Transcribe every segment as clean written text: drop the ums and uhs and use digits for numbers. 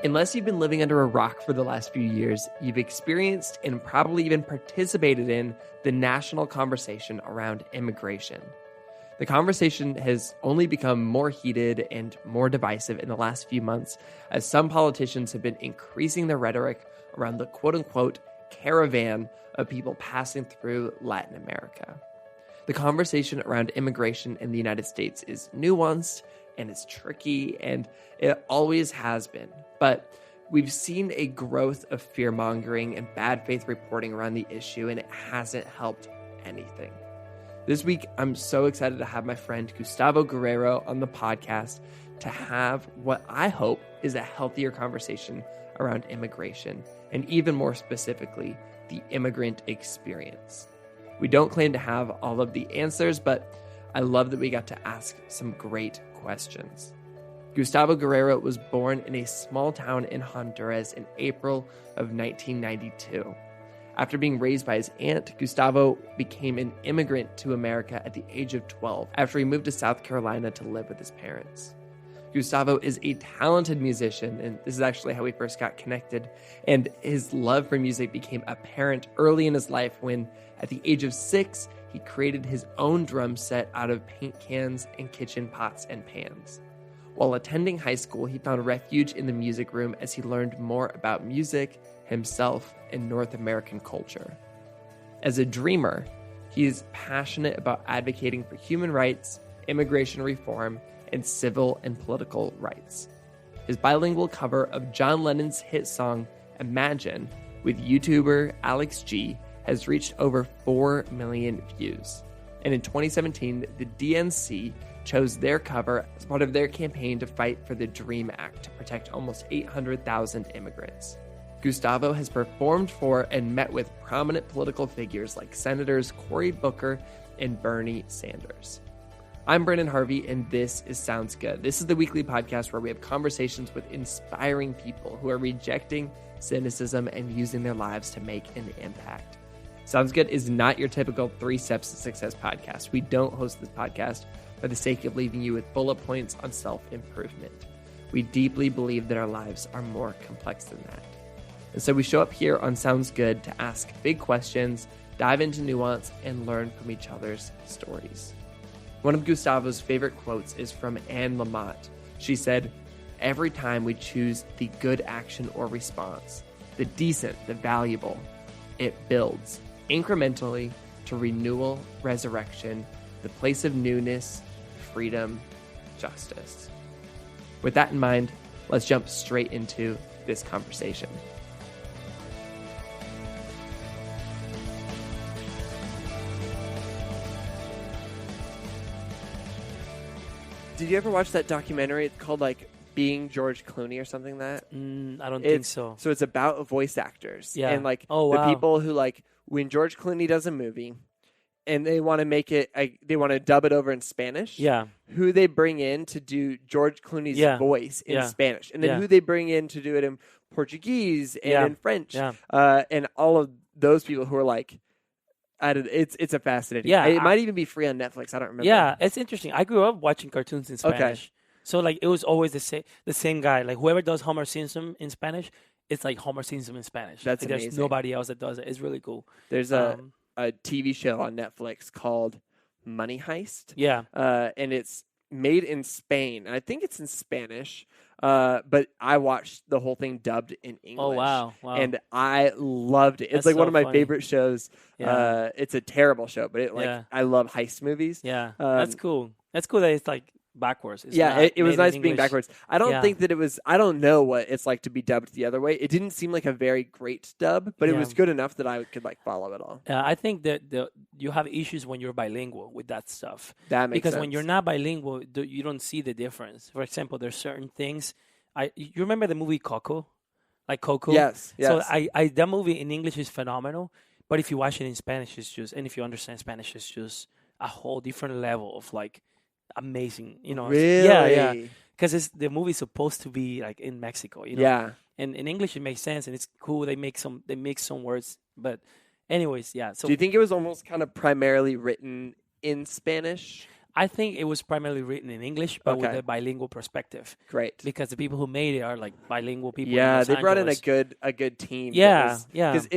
Unless you've been living under a rock for the last few years, you've experienced and probably even participated in the national conversation around immigration. The conversation has only become more heated and more divisive in the last few months as some politicians have been increasing their rhetoric around the quote-unquote caravan of people passing through Latin America. The conversation around immigration in the United States is nuanced and it's tricky, and it always has been. But we've seen a growth of fear-mongering and bad faith reporting around the issue, and it hasn't helped anything. This week, I'm so excited to have my friend Gustavo Guerrero on the podcast to have what I hope is a healthier conversation around immigration, and even more specifically, the immigrant experience. We don't claim to have all of the answers, but I love that we got to ask some great questions. Gustavo Guerrero was born in a small town in Honduras in April of 1992. After being raised by his aunt, Gustavo became an immigrant to America at the age of 12 after he moved to South Carolina to live with his parents. Gustavo is a talented musician, and this is actually how we first got connected, and his love for music became apparent early in his life when, at the age of 6, he created his own drum set out of paint cans and kitchen pots and pans. While attending high school, he found refuge in the music room as he learned more about music, himself, and North American culture. As a dreamer, he is passionate about advocating for human rights, immigration reform, and civil and political rights. His bilingual cover of John Lennon's hit song, Imagine, with YouTuber Alex G, has reached over 4 million views. And in 2017, the DNC chose their cover as part of their campaign to fight for the DREAM Act to protect almost 800,000 immigrants. Gustavo has performed for and met with prominent political figures like Senators Cory Booker and Bernie Sanders. I'm Brennan Harvey, and this is Sounds Good. This is the weekly podcast where we have conversations with inspiring people who are rejecting cynicism and using their lives to make an impact. Sounds Good is not your typical 3 Steps to Success podcast. We don't host this podcast for the sake of leaving you with bullet points on self-improvement. We deeply believe that our lives are more complex than that. And so we show up here on Sounds Good to ask big questions, dive into nuance, and learn from each other's stories. One of Gustavo's favorite quotes is from Anne Lamott. She said, "Every time we choose the good action or response, the decent, the valuable, it builds incrementally to renewal, resurrection, the place of newness, freedom, justice." With that in mind, let's jump straight into this conversation. Did you ever watch that documentary? It's called like Being George Clooney or something like that. I don't think so. So it's about voice actors. Yeah. And like wow. the people who like when George Clooney does a movie and they want to make it, they want to dub it over in Spanish. Yeah. Who they bring in to do George Clooney's voice in Spanish. And then who they bring in to do it in Portuguese and in French. Yeah. And all of those people who are like, it's a fascinating. Yeah, it might even be free on Netflix. I don't remember. Yeah, it's interesting. I grew up watching cartoons in Spanish, okay. So like it was always the same guy. Like whoever does Homer Simpson in Spanish, it's like Homer Simpson in Spanish. That's like, amazing. There's nobody else that does it. It's really cool. There's a TV show on Netflix called Money Heist. Yeah, and it's made in Spain. I think it's in Spanish. But I watched the whole thing dubbed in English. Oh, wow. And I loved it. It's That's like so one of my funny. favorite shows. Yeah. It's a terrible show, but I love heist movies. Yeah, that's cool. That's cool that it's like backwards. It's it was nice being English. backwards. I don't think that it was, I don't know what it's like to be dubbed the other way. It didn't seem like a very great dub, but it was good enough that I could like follow it all. I think that you have issues when you're bilingual with that stuff. That makes sense. Because when you're not bilingual, you don't see the difference. For example, there's certain things. You remember the movie Coco? Like Coco? Yes. So that movie in English is phenomenal, but if you watch it in Spanish, it's just, and if you understand Spanish, it's just a whole different level of like amazing, you know. Really? Yeah. Because the movie's supposed to be like in Mexico, you know. Yeah. And in English it makes sense and it's cool. They mix some words, but anyways, yeah. So do you think it was almost kind of primarily written in Spanish? I think it was primarily written in English, but with Okay. a bilingual perspective. Great. Because the people who made it are like bilingual people. Yeah, in they Los brought in Angeles. a good team. Yeah, yeah, Because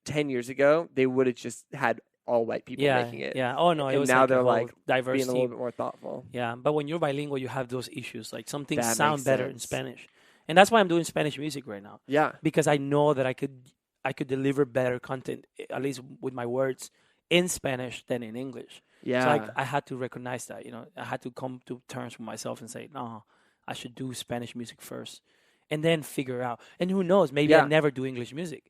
10 years ago they would have just had all white people yeah, making it, yeah. Oh no, it and was now like a they're whole like diverse being a little team. bit more thoughtful. Yeah, but when you're bilingual, you have those issues. Like some things That sound makes better in sense. Spanish, and that's why I'm doing Spanish music right now Yeah, because I know that I could deliver better content, at least with my words, in Spanish than in English. So yeah, I had to recognize that. I had to come to terms with myself and say, no, I should do Spanish music first, and then figure out. And who knows? Maybe I yeah, never do English music.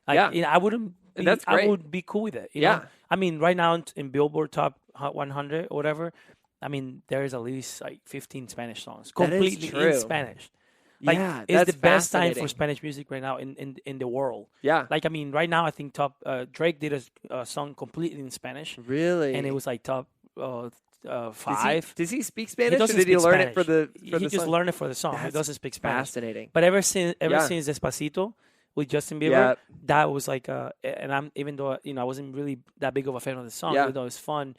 Like yeah. I wouldn't And be. that's I great. would be cool with it. Yeah. I mean, right now in Billboard Top Hot 100 or whatever, I mean, there is at least like 15 Spanish songs That is completely in true. Spanish. Like, Yeah, it's that's the best time fascinating. for Spanish music right now in the world. Yeah, Like, I mean, right now I think Drake did a song completely in Spanish, really. and it was like top Does 5. Does he speak He Spanish, or doesn't did he speak learn Spanish. it for the He just song? learned it for the song. He That's doesn't speak Spanish. Fascinating. But ever since Yeah. Despacito with Justin Bieber, Yeah. that was like and I'm even though I wasn't really that big of a fan of the song, Yeah. even though it was fun,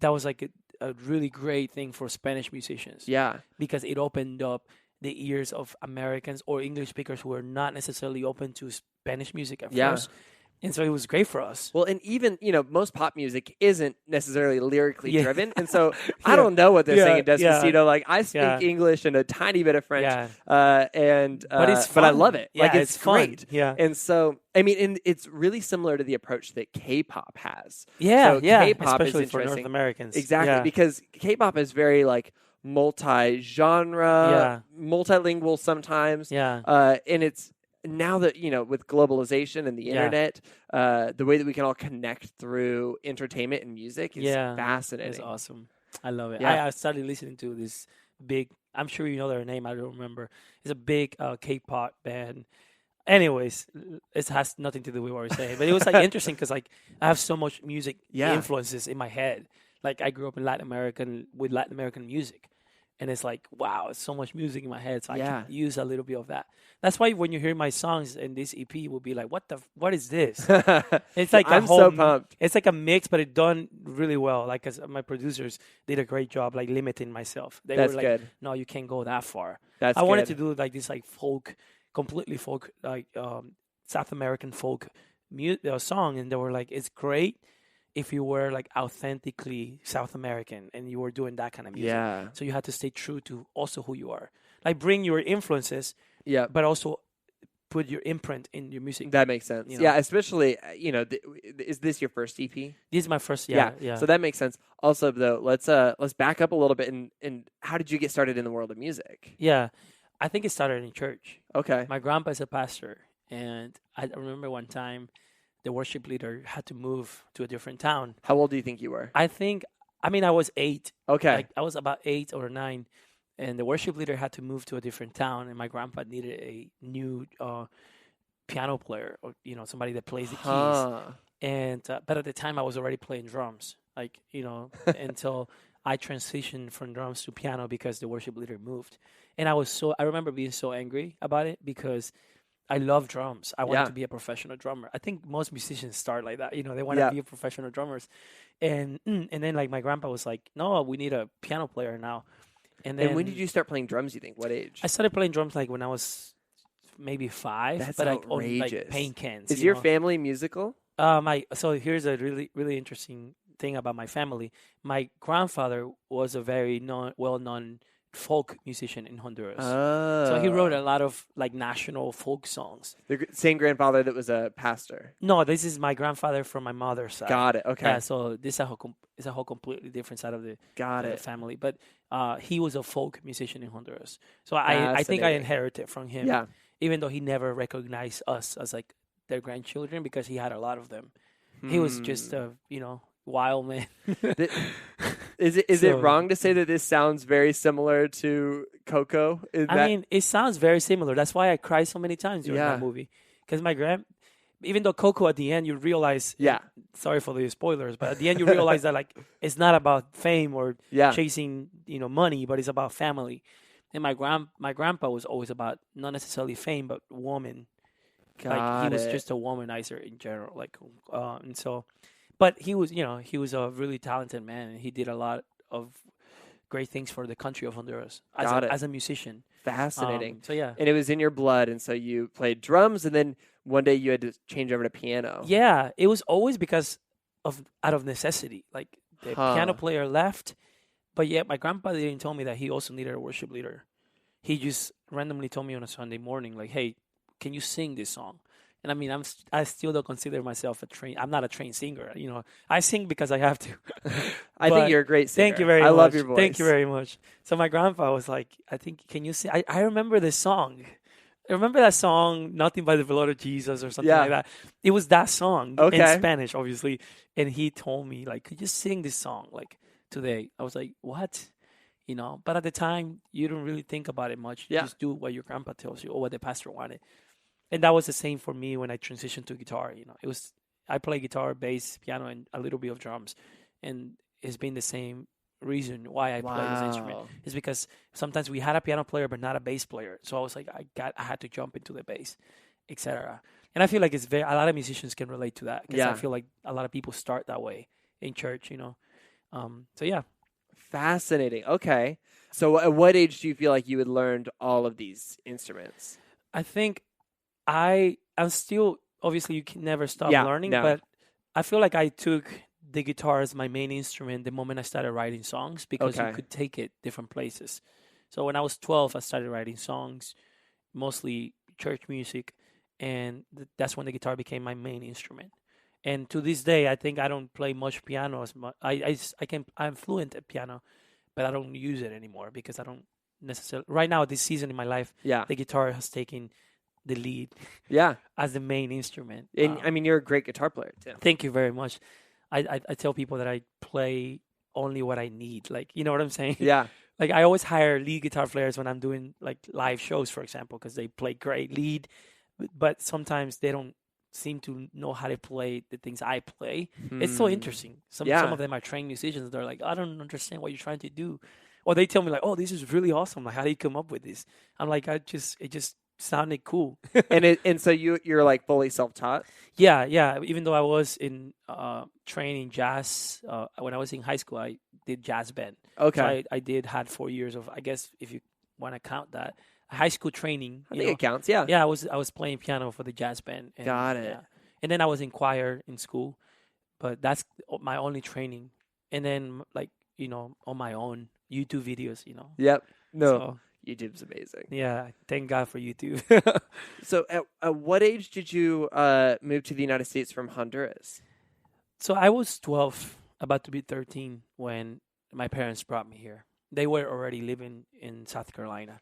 that was like a really great thing for Spanish musicians Yeah, because it opened up the ears of Americans or English speakers who were not necessarily open to Spanish music at Yeah. first. And so it was great for us. well, and even most pop music isn't necessarily lyrically Yeah. driven, and so I Yeah. don't know what they're Yeah, saying in Despacito. yeah. Like I speak Yeah. English and a tiny bit of French, Yeah. but it's but I fun. love it. Yeah, Like it's fun. great. Yeah. And so I mean, and it's really similar to the approach that K-pop has. Yeah, So yeah. K-pop is Especially for North interesting. Americans. Exactly, Yeah. because K-pop is very like multi-genre, multilingual sometimes. Yeah. And it's now that with globalization and the Yeah. internet, the way that we can all connect through entertainment and music is fascinating. It's awesome. I love it. Yeah. I started listening to this big, I'm sure you know their name, I don't remember. It's a big K-pop band. Anyways, it has nothing to do with what we're saying. But it was like interesting because like I have so much music Yeah. influences in my head. Like I grew up in Latin American music. And it's like, wow, it's so much music in my head. So I Yeah. can use a little bit of that. That's why when you hear my songs in this EP, will be like, what is this? It's like I'm a whole, so pumped. It's like a mix, but it done really well. Like 'cause my producers did a great job, like limiting myself. They That's were like, good. no, you can't go that far. That's I wanted good. to do like this, like folk, completely folk, like South American folk song, and they were like, it's great if you were like authentically South American and you were doing that kind of music. Yeah. So you had to stay true to also who you are. Like bring your influences, Yeah. but also put your imprint in your music. That makes sense. You know. Yeah, especially is this your first EP? This is my first, yeah. So that makes sense. Also, though, let's back up a little bit and how did you get started in the world of music? Yeah. I think it started in church. Okay. My grandpa is a pastor, and I remember one time the worship leader had to move to a different town. How old do you think you were? I was 8. Okay. Like I was about 8 or 9, and the worship leader had to move to a different town, and my grandpa needed a new piano player, or somebody that plays the keys. Huh. And but at the time I was already playing drums, like until I transitioned from drums to piano because the worship leader moved. And I remember being so angry about it because I love drums. I wanted Yeah. to be a professional drummer. I think most musicians start like that. They want Yeah. to be a professional drummers. And then like my grandpa was like, "No, we need a piano player now." And then And when did you start playing drums, you think? What age? I started playing drums like when I was maybe 5. That's but like on outrageous. like paint cans. Is you your know? family musical? So here's a really really interesting thing about my family. My grandfather was a very well-known folk musician in Honduras. Oh. So he wrote a lot of like national folk songs. The same grandfather that was a pastor. No, this is my grandfather from my mother's side. Got it. Okay. Yeah, so this is a whole completely different side of the Got the it. family. But he was a folk musician in Honduras. So I think I Fascinating. inherited from him. Yeah. Even though he never recognized us as like their grandchildren because he had a lot of them. He was just a wild man. Is it So- wrong to say that this sounds very similar to Coco? I mean, it sounds very similar. That's why I cried so many times during Yeah. that movie. Because even though Coco at the end, you realize, Yeah. sorry for the spoilers, but at the end you realize that like it's not about fame or Yeah. chasing money, but it's about family. And my grandpa was always about not necessarily fame, but woman. Like he was just a womanizer in general. Like and so, but he was a really talented man, and he did a lot of great things for the country of Honduras as a musician. Fascinating. So yeah. And it was in your blood, and so you played drums, and then one day you had to change over to piano. Yeah, it was always because out of necessity. Like the piano player left, but yet my grandpa didn't tell me that he also needed a worship leader. He just randomly told me on a Sunday morning, like, "Hey, can you sing this song?" And I mean, I still don't consider myself I'm not a trained singer. You know, I sing because I have to. I think you're a great singer. Thank you very much. I love your voice. Thank you very much. So my grandpa was like, I think, can you sing? I remember this song. I remember that song, Nothing by the Blood of Jesus or something like that. It was that song in Spanish, obviously. And he told me, like, could you sing this song, like, today? I was like, what? You know, but at the time, you don't really think about it much. You just do what your grandpa tells you or what the pastor wanted. And that was the same for me when I transitioned to guitar. You know, I play guitar, bass, piano, and a little bit of drums, and it's been the same reason why I play this instrument. Is because sometimes we had a piano player but not a bass player, so I was like, I had to jump into the bass, etc. And I feel like a lot of musicians can relate to that because I feel like a lot of people start that way in church. You know, so yeah. Fascinating. Okay, so at what age do you feel like you had learned all of these instruments? I think I'm still, obviously you can never stop learning, but I feel like I took the guitar as my main instrument the moment I started writing songs because you could take it different places. So when I was 12, I started writing songs, mostly church music, and that's when the guitar became my main instrument. And to this day, I think I don't play much piano as much. I'm fluent at piano, but I don't use it anymore because I don't necessarily. Right now, this season in my life, the guitar has taken the lead as the main instrument. And I mean, you're a great guitar player too. Thank you very much. I tell people that I play only what I need. Like, you know what I'm saying? Yeah. Like, I always hire lead guitar players when I'm doing like live shows, for example, because they play great lead, but sometimes they don't seem to know how to play the things I play. It's so interesting. Some of them are trained musicians. They're like, I don't understand what you're trying to do. Or they tell me like, oh, this is really awesome. Like, how do you come up with this? I'm like, it just sounded cool. and so you're like fully self-taught? Yeah. Even though I was in training jazz when I was in high school, I did jazz band. Okay. So I had 4 years of, I guess if you want to count that, high school training. I think it counts. Yeah. Yeah, I was playing piano for the jazz band. And, Got it. Yeah. And then I was in choir in school, but that's my only training. And then like, you know, on my own YouTube videos, you know. Yep. No. So, YouTube's amazing. Yeah, thank God for YouTube. So at what age did you move to the United States from Honduras? So I was 12, about to be 13, when my parents brought me here. They were already living in South Carolina.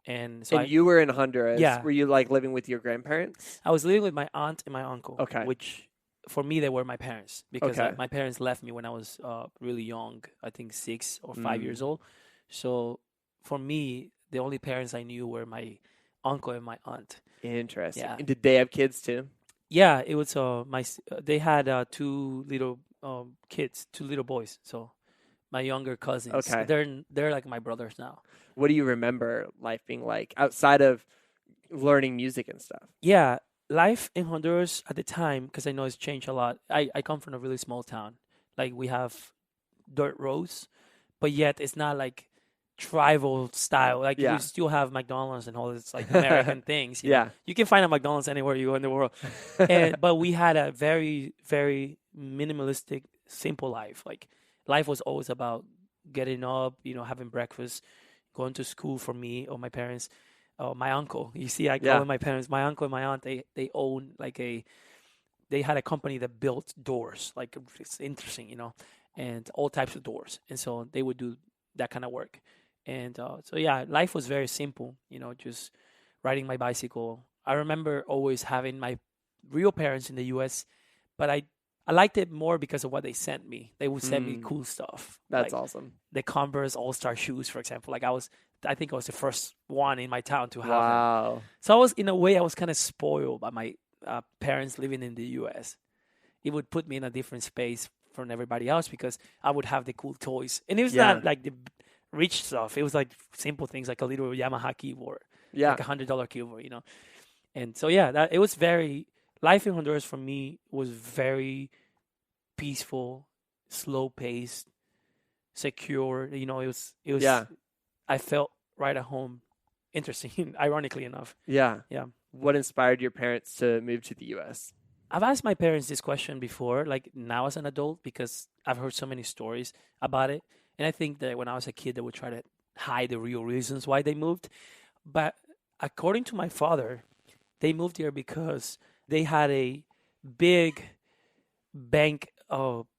And so you were in Honduras. Yeah. Were you like living with your grandparents? I was living with my aunt and my uncle, Okay. which for me, they were my parents because Okay. my parents left me when I was really young, I think 6 or 5 years old. So for me, the only parents I knew were my uncle and my aunt. Interesting. Yeah. And did they have kids too? Yeah, it was they had 2 little kids, 2 little boys. So my younger cousins. Okay. They're like my brothers now. What do you remember life being like outside of learning music and stuff? Yeah, life in Honduras at the time, because I know it's changed a lot. I come from a really small town. Like, we have dirt roads, but yet it's not like tribal style. Like, Yeah. you still have McDonald's and all this like American things. You know? You can find a McDonald's anywhere you go in the world. But we had a very, very minimalistic, simple life. Like, life was always about getting up, you know, having breakfast, going to school for me or my parents. My uncle, you see, I call him my parents. My uncle and my aunt, they own they had a company that built doors. Like, it's interesting, you know, and all types of doors. And so they would do that kind of work. And so, yeah, life was very simple, you know, just riding my bicycle. I remember always having my real parents in the U.S., but I liked it more because of what they sent me. They would send me cool stuff. That's like awesome. The Converse All-Star shoes, for example. Like, I think I was the first one in my town to have Wow. them. So I was kind of spoiled by my parents living in the U.S. It would put me in a different space from everybody else because I would have the cool toys. And it was not like the rich stuff. It was like simple things like a little Yamaha keyboard. Yeah. Like $100 keyboard, you know. And so, yeah, it was life in Honduras for me was very peaceful, slow-paced, secure. It was. Yeah. I felt right at home. Interesting, ironically enough. Yeah. Yeah. What inspired your parents to move to the U.S.? I've asked my parents this question before, like now as an adult, because I've heard so many stories about it. And I think that when I was a kid, they would try to hide the real reasons why they moved. But according to my father, they moved here because they had a big bank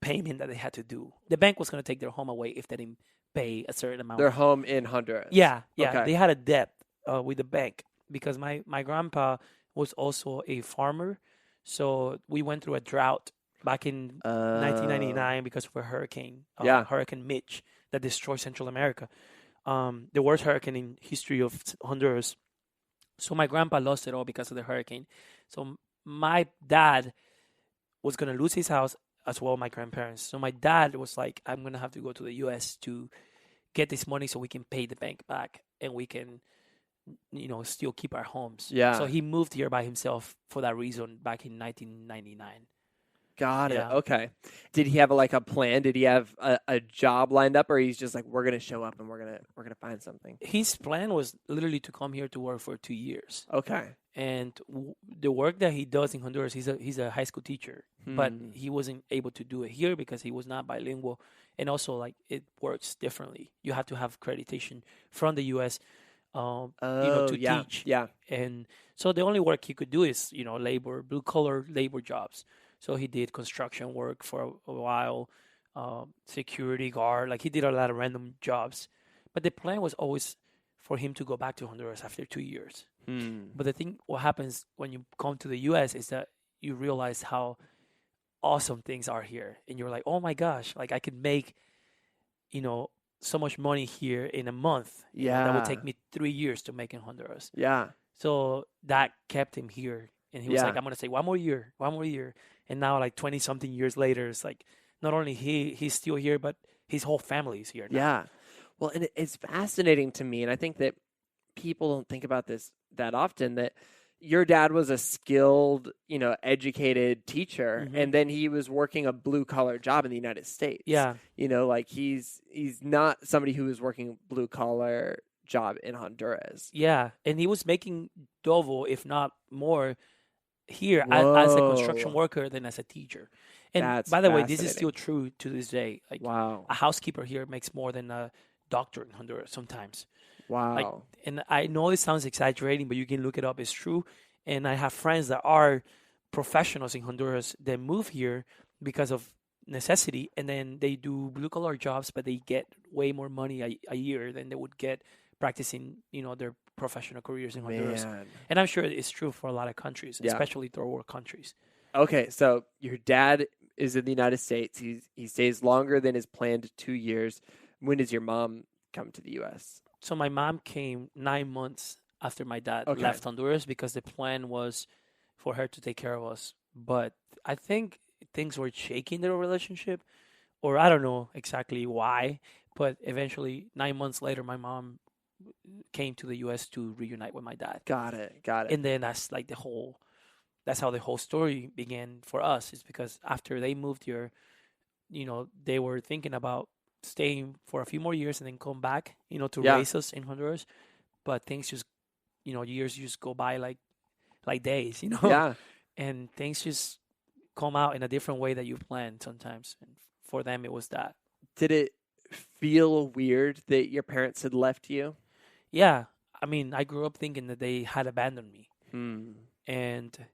payment that they had to do. The bank was going to take their home away if they didn't pay a certain amount. Their home in Honduras. Yeah, yeah. Okay. They had a debt with the bank because my grandpa was also a farmer. So we went through a drought back in 1999 because of a hurricane, Yeah. Hurricane Mitch, that destroyed Central America. The worst hurricane in history of Honduras. So my grandpa lost it all because of the hurricane. So my dad was going to lose his house as well, my grandparents. So my dad was like, I'm going to have to go to the U.S. to get this money so we can pay the bank back and we can, still keep our homes. Yeah. So he moved here by himself for that reason back in 1999. Got it. Yeah. Okay. Did he have a plan? Did he have a job lined up, or he's just like, we're gonna show up and we're gonna find something? His plan was literally to come here to work for 2 years. Okay. And the work that he does in Honduras, he's a high school teacher, but he wasn't able to do it here because he was not bilingual, and also like it works differently. You have to have accreditation from the U.S. To teach. Yeah. And so the only work he could do is labor, blue collar labor jobs. So he did construction work for a while, security guard. Like he did a lot of random jobs, but the plan was always for him to go back to Honduras after 2 years. But the thing, what happens when you come to the U.S. is that you realize how awesome things are here, and you're like, oh my gosh, like I could make, so much money here in a month. Yeah, that would take me 3 years to make in Honduras. Yeah. So that kept him here, and he was Yeah. like, I'm gonna say one more year, and now like 20 something years later, it's like not only he's still here, but his whole family is here now. Yeah. Well, and it's fascinating to me, and I think that people don't think about this that often, that your dad was a skilled, educated teacher, and then he was working a blue collar job in the United States. Yeah. Like he's not somebody who was working a blue collar job in Honduras. Yeah, and he was making double, if not more, here as a construction worker than as a teacher. And That's by the way, this is fascinating. still true to this day. Like Wow. a housekeeper here makes more than a doctor in Honduras sometimes. Wow. Like, and I know it sounds exaggerating, but you can look it up. It's true. And I have friends that are professionals in Honduras that move here because of necessity, and then they do blue collar jobs, but they get way more money a year than they would get practicing, their professional careers in Honduras. Man. And I'm sure it's true for a lot of countries, Yeah. especially third world countries. Okay, so your dad is in the United States. He stays longer than his planned 2 years. When does your mom come to the U.S.? So my mom came 9 months after my dad Okay. left Honduras because the plan was for her to take care of us. But I think things were shaky in their relationship, or I don't know exactly why. But eventually, 9 months later, my mom came to the U.S. to reunite with my dad. Got it. And then that's how the whole story began for us. Is because after they moved here, they were thinking about staying for a few more years and then come back, to Yeah. raise us in Honduras. But things just, years just go by like days, Yeah. and things just come out in a different way that you planned sometimes. And for them, it was that. Did it feel weird that your parents had left you? Yeah. I mean, I grew up thinking that they had abandoned me. And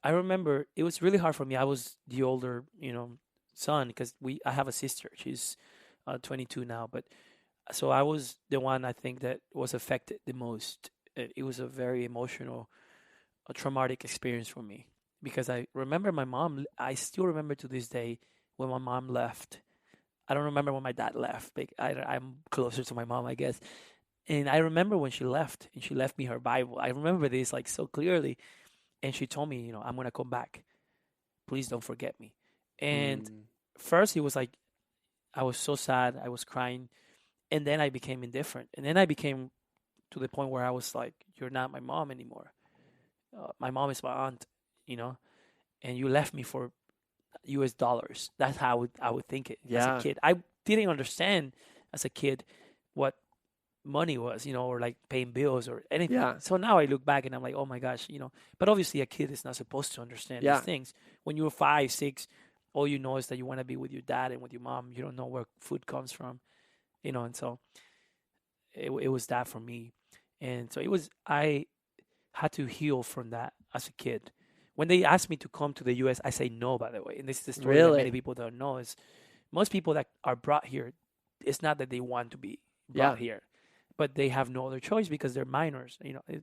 I remember it was really hard for me. I was the older, son, because I have a sister. She's 22 now, but so I was the one I think that was affected the most. It was a very emotional, a traumatic experience for me because I remember my mom. I still remember to this day when my mom left. I don't remember when my dad left. But I'm closer to my mom, I guess. And I remember when she left, and she left me her Bible. I remember this like so clearly. And she told me, I'm going to come back. Please don't forget me. And first it was like, I was so sad. I was crying. And then I became indifferent. And then I became to the point where I was like, you're not my mom anymore. My mom is my aunt, and you left me for US dollars. That's how I would think it as a kid. I didn't understand as a kid what money was, or like paying bills or anything. Yeah. So now I look back and I'm like, oh my gosh, But obviously, a kid is not supposed to understand Yeah. these things. When you're 5, 6, all you know is that you want to be with your dad and with your mom. You don't know where food comes from, And so it was that for me, and so I had to heal from that as a kid. When they asked me to come to the U.S., I say no. By the way, and this is the story that many people don't know is most people that are brought here, it's not that they want to be brought here, but they have no other choice because they're minors.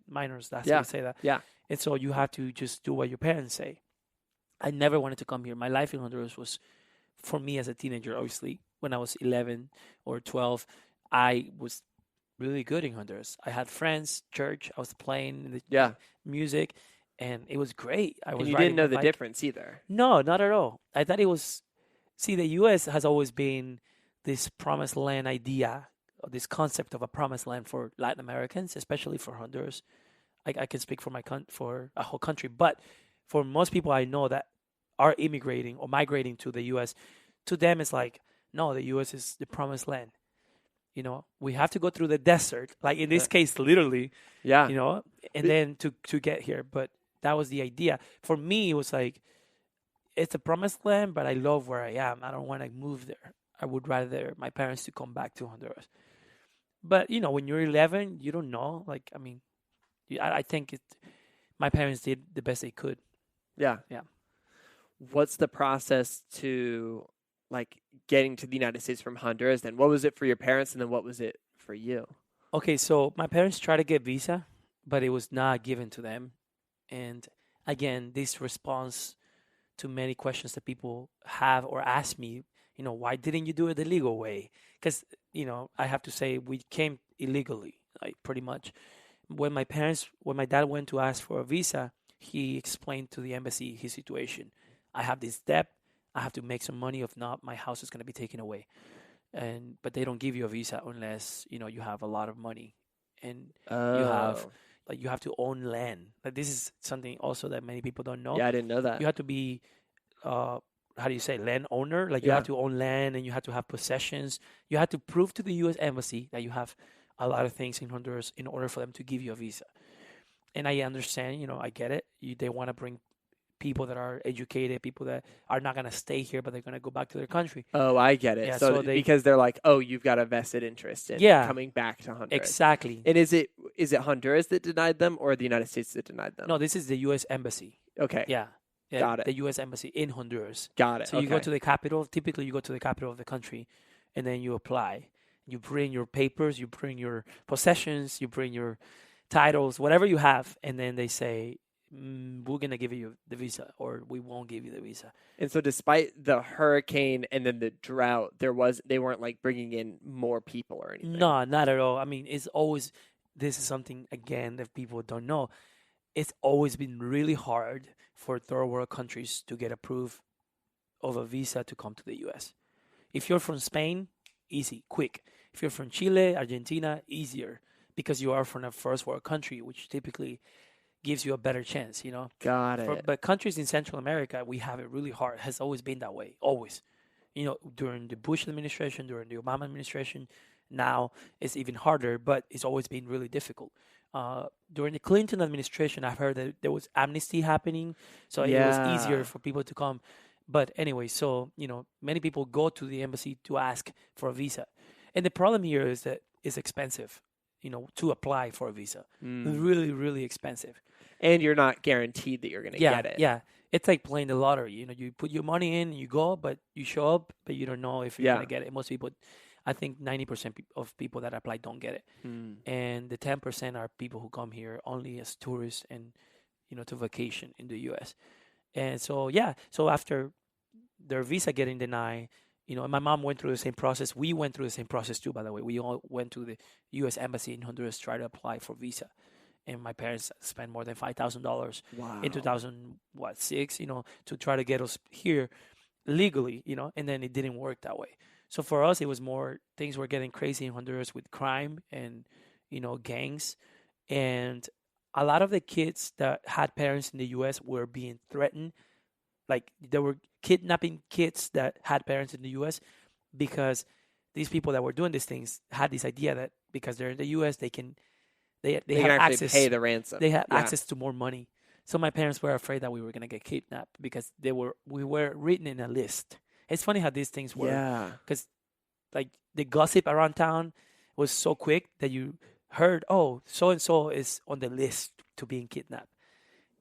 Minors. That's how you say that. Yeah. And so you have to just do what your parents say. I never wanted to come here. My life in Honduras was, for me as a teenager, obviously, when I was 11 or 12, I was really good in Honduras. I had friends, church. I was playing the music, and it was great. And you didn't know the difference either. No, not at all. I thought it was. See, the U.S. has always been this promised land idea, or this concept of a promised land for Latin Americans, especially for Honduras. I can speak for for a whole country, but for most people I know that are immigrating or migrating to the U.S., to them it's like, no, the U.S. is the promised land. We have to go through the desert, like in this case, literally. Yeah. And then to get here. But that was the idea. For me, it was like, it's a promised land, but I love where I am. I don't want to move there. I would rather my parents to come back to Honduras. But when you're 11, you don't know. Like, I mean, I think my parents did the best they could. Yeah. Yeah. What's the process to like getting to the United States from Honduras? Then what was it for your parents, and then what was it for you? Okay, so my parents tried to get visa, but it was not given to them. And again, this response to many questions that people have or ask me, why didn't you do it the legal way? Because, I have to say we came illegally, like pretty much. When my dad went to ask for a visa, he explained to the embassy his situation. I have this debt. I have to make some money. If not, my house is going to be taken away. But they don't give you a visa unless, you have a lot of money. And you have to own land. Like, this is something also that many people don't know. Yeah, I didn't know that. You have to be, how do you say, land owner? Like, you have to own land, and you have to have possessions. You have to prove to the U.S. Embassy that you have a lot of things in Honduras in order for them to give you a visa. And I understand, I get it. They want to bring people that are educated, people that are not going to stay here, but they're going to go back to their country. Oh, I get it. Yeah, so because they're like, oh, you've got a vested interest in coming back to Honduras. Exactly. And is it Honduras that denied them, or the United States that denied them? No, this is the U.S. Embassy. Okay. Yeah. Got it. The U.S. Embassy in Honduras. Got it. So you go to the capital. Typically, you go to the capital of the country, and then you apply. You bring your papers, you bring your possessions, you bring your titles, whatever you have, and then they say, we're going to give you the visa, or we won't give you the visa. And so despite the hurricane and then the drought, they weren't like bringing in more people or anything. No, not at all. I mean, this is something, again, that people don't know. It's always been really hard for third world countries to get approved of a visa to come to the U.S. If you're from Spain, easy, quick. If you're from Chile, Argentina, easier, because you are from a first world country, which typically gives you a better chance, Got it. But countries in Central America, we have it really hard. It has always been that way, always. During the Bush administration, during the Obama administration, now it's even harder, but it's always been really difficult. During the Clinton administration, I've heard that there was amnesty happening, so it was easier for people to come. But anyway, so, many people go to the embassy to ask for a visa. And the problem here is that it's expensive, to apply for a visa. It's really, really expensive. And you're not guaranteed that you're going to get it. Yeah. It's like playing the lottery. You put your money in, you go, but you show up, but you don't know if you're going to get it. Most people, I think 90% of people that apply don't get it. And the 10% are people who come here only as tourists and, to vacation in the U.S. And so, so after their visa getting denied, my mom went through the same process. We went through the same process too, by the way. We all went to the U.S. Embassy in Honduras to try to apply for visa. And my parents spent more than $5,000 in 2006, to try to get us here legally, and then it didn't work that way. So for us, it was more, things were getting crazy in Honduras with crime and, gangs. And a lot of the kids that had parents in the U.S. were being threatened. Like, they were kidnapping kids that had parents in the U.S. because these people that were doing these things had this idea that because they're in the U.S., they They have can actually access. pay the ransom. They have Yeah. access to more money. So my parents were afraid that we were gonna get kidnapped because we were written in a list. It's funny how these things work. Yeah. Because like the gossip around town was so quick that you heard, oh, so and so is on the list to being kidnapped.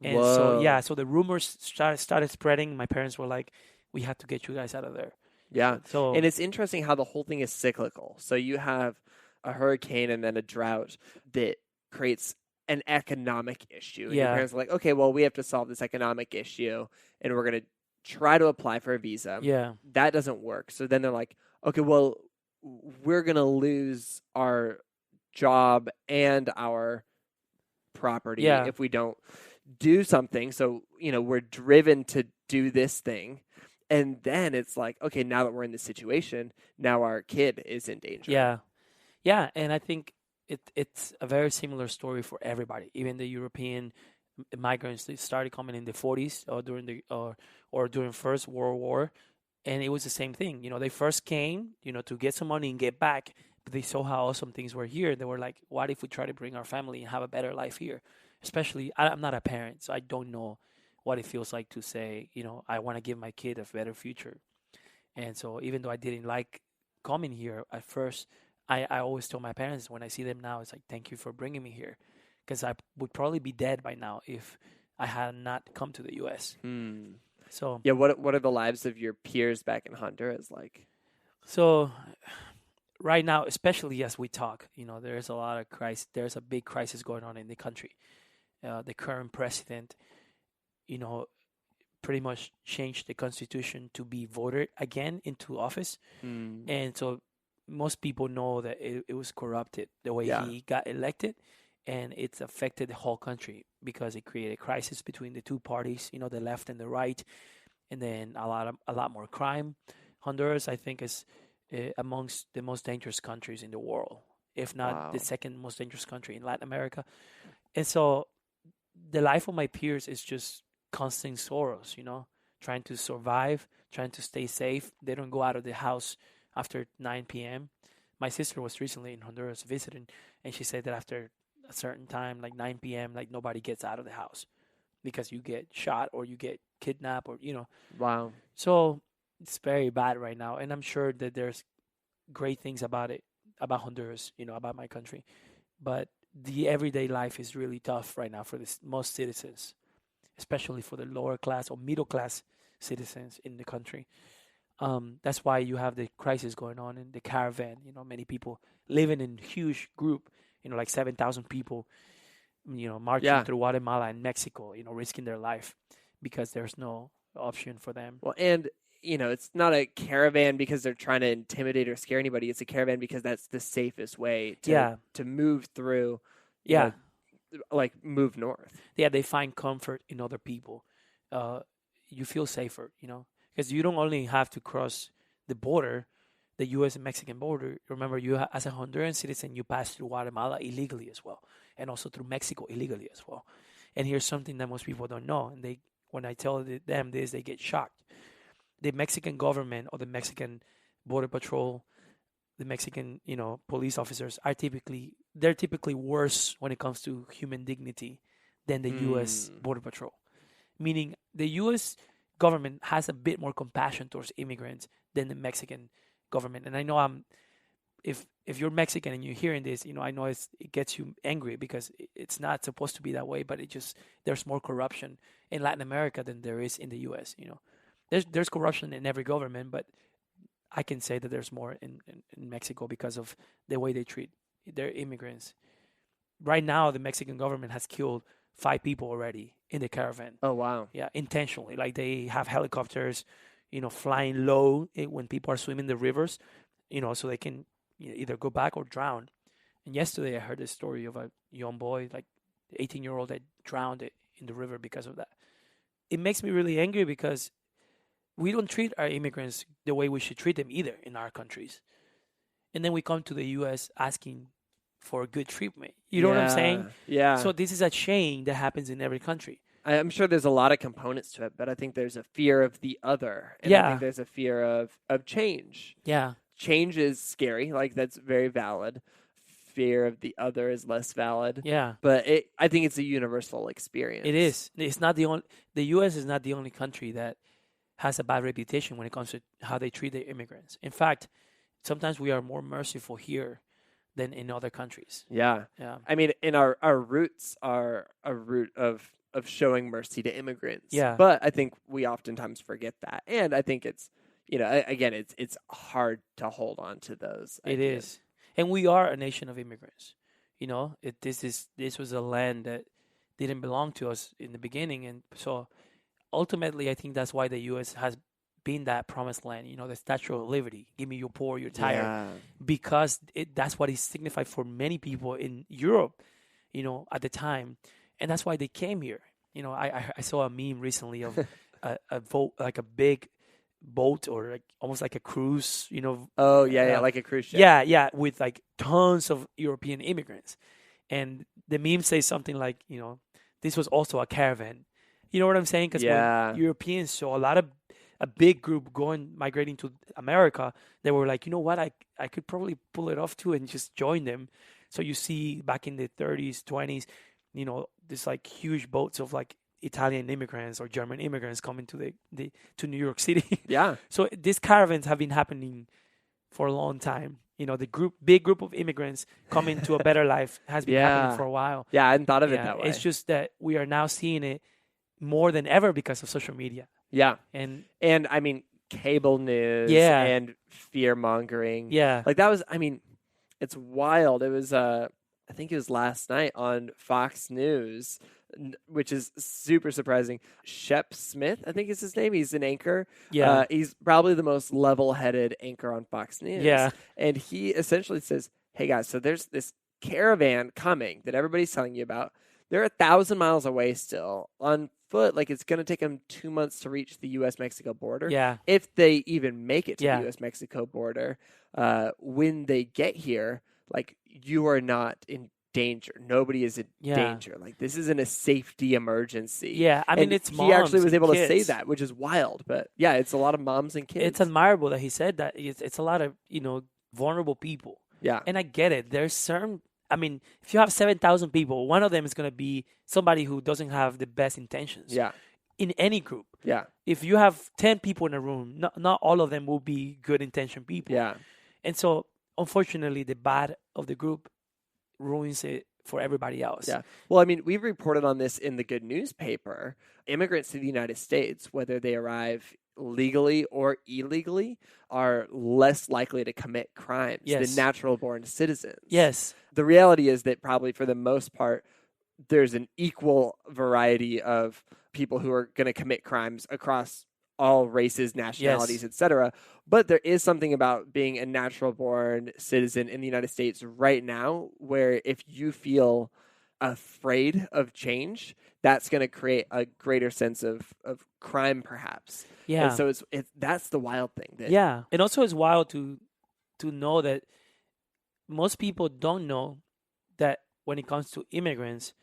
And so Whoa. so the rumors started spreading. My parents were like, we have to get you guys out of there. Yeah. So And it's interesting how the whole thing is cyclical. So you have a hurricane and then a drought that creates an economic issue. And your Yeah. parents are like, okay, well, we have to solve this economic issue and we're going to try to apply for a visa. yeah, That doesn't work. So then they're like, okay, well, we're going to lose our job and our property Yeah. if we don't do something. So, we're driven to do this thing. And then it's like, okay, now that we're in this situation, now our kid is in danger. yeah. And I think it's a very similar story for everybody. Even the European migrants, they started coming in the 40s or during or during First World War, and it was the same thing. They first came, to get some money and get back, but they saw how awesome things were here. They were like, what if we try to bring our family and have a better life here? Especially, I'm not a parent, so I don't know what it feels like to say, I want to give my kid a better future. And so even though I didn't like coming here at first, I always tell my parents when I see them now, it's like, thank you for bringing me here. Because I would probably be dead by now if I had not come to the U.S. So Yeah, what are the lives of your peers back in Honduras like? So right now, especially as we talk, there's a lot of crisis. There's a big crisis going on in the country. The current president, pretty much changed the constitution to be voted again into office, and so most people know that it was corrupted the way Yeah. he got elected, and it's affected the whole country because it created crisis between the two parties, the left and the right, and then a lot more crime. Honduras, I think, is amongst the most dangerous countries in the world, if not the Wow. second most dangerous country in Latin America. And so the life of my peers is just constant sorrows, trying to survive, trying to stay safe. They don't go out of the house after 9 p.m. My sister was recently in Honduras visiting, and she said that after a certain time, like 9 p.m., like nobody gets out of the house because you get shot or you get kidnapped or. Wow. So it's very bad right now, and I'm sure that there's great things about it, about Honduras, about my country, but the everyday life is really tough right now for most citizens, especially for the lower class or middle class citizens in the country. That's why you have the crisis going on in the caravan. Many people living in huge group, like 7,000 people, marching Yeah. through Guatemala and Mexico, risking their life because there's no option for them. Well, and it's not a caravan because they're trying to intimidate or scare anybody. It's a caravan because that's the safest way to move through. Yeah. Like move north. Yeah, they find comfort in other people. You feel safer, because you don't only have to cross the border, the U.S. and Mexican border. Remember, as a Honduran citizen, you pass through Guatemala illegally as well, and also through Mexico illegally as well. And here's something that most people don't know, and when I tell them this, they get shocked. The Mexican government or the Mexican border patrol, the Mexican, police officers they're typically worse when it comes to human dignity than the U.S. border patrol. Meaning the U.S. government has a bit more compassion towards immigrants than the Mexican government. And I know if you're Mexican and you're hearing this, I know it gets you angry because it's not supposed to be that way. But there's more corruption in Latin America than there is in the U.S. There's corruption in every government, but I can say that there's more in Mexico because of the way they treat their immigrants. Right now, the Mexican government has killed 5 people already in the caravan. Oh, wow. Yeah, intentionally. Like they have helicopters, flying low when people are swimming the rivers, so they can either go back or drown. And yesterday I heard a story of a young boy, like 18-year-old, that drowned in the river because of that. It makes me really angry because we don't treat our immigrants the way we should treat them either in our countries. And then we come to the U.S. asking for good treatment. You know what I'm saying? Yeah. So this is a chain that happens in every country. I'm sure there's a lot of components to it, but I think there's a fear of the other. And I Yeah. think there's a fear of change. Yeah. change is scary. Like, that's very valid. Fear of the other is less valid. Yeah. But I think it's a universal experience. It is. It's not the only. The U.S. is not the only country that has a bad reputation when it comes to how they treat their immigrants. In fact, sometimes we are more merciful here than in other countries. Yeah. Yeah. I mean, and our roots are a root of showing mercy to immigrants. Yeah. But I think we oftentimes forget that. And I think it's, again, it's hard to hold on to those It ideas. is. And we are a nation of immigrants. This was a land that didn't belong to us in the beginning, and so ultimately, I think that's why the U.S. has been that promised land. The Statue of Liberty. Give me your poor, your tired, Yeah. because that's what it signified for many people in Europe. At the time, and that's why they came here. I saw a meme recently of a boat, like a big boat or like almost like a cruise. Oh, yeah, like a cruise ship. Yeah, with like tons of European immigrants. And the meme says something like, this was also a caravan. You know what I'm saying? Because when Europeans saw a big group migrating to America, they were like, you know what, I could probably pull it off too and just join them. So you see back in the 30s, 20s, this like huge boats of like Italian immigrants or German immigrants coming to New York City. Yeah. So these caravans have been happening for a long time. The big group of immigrants coming to a better life has been happening for a while. Yeah, I hadn't thought of it that way. It's just that we are now seeing it more than ever because of social media. Yeah. And I mean, cable news and fear mongering. Yeah. Like that was, it's wild. It was, I think it was last night on Fox News, which is super surprising. Shep Smith, I think is his name. He's an anchor. Yeah. He's probably the most level-headed anchor on Fox News. Yeah. And he essentially says, hey guys, so there's this caravan coming that everybody's telling you about. They're 1,000 miles away still on foot. Like it's going to take them 2 months to reach the U.S.-Mexico border. Yeah. If they even make it to Yeah. the U.S.-Mexico border, when they get here, like you are not in danger. Nobody is in danger. Like this isn't a safety emergency. Yeah, I mean, and it's he moms actually was and able to say kids. that, which is wild. But yeah, it's a lot of moms and kids. It's admirable that he said that. It's a lot of vulnerable people. Yeah, And I get it. There's certain. I mean, if you have 7,000 people, one of them is going to be somebody who doesn't have the best intentions. Yeah. In any group. Yeah. If you have 10 people in a room, not all of them will be good intentioned people. Yeah. And so, unfortunately, the bad of the group ruins it for everybody else. Yeah. Well, I mean, we've reported on this in the Good Newspaper. Immigrants to the United States, whether they arrive legally or illegally, are less likely to commit crimes than natural-born citizens. Yes. The reality is that probably for the most part, there's an equal variety of people who are going to commit crimes across all races, nationalities, etc. But there is something about being a natural-born citizen in the United States right now where if you feel afraid of change, that's going to create a greater sense of crime, perhaps. Yeah. And so that's the wild thing. And also it's wild to know that most people don't know that when it comes to immigrants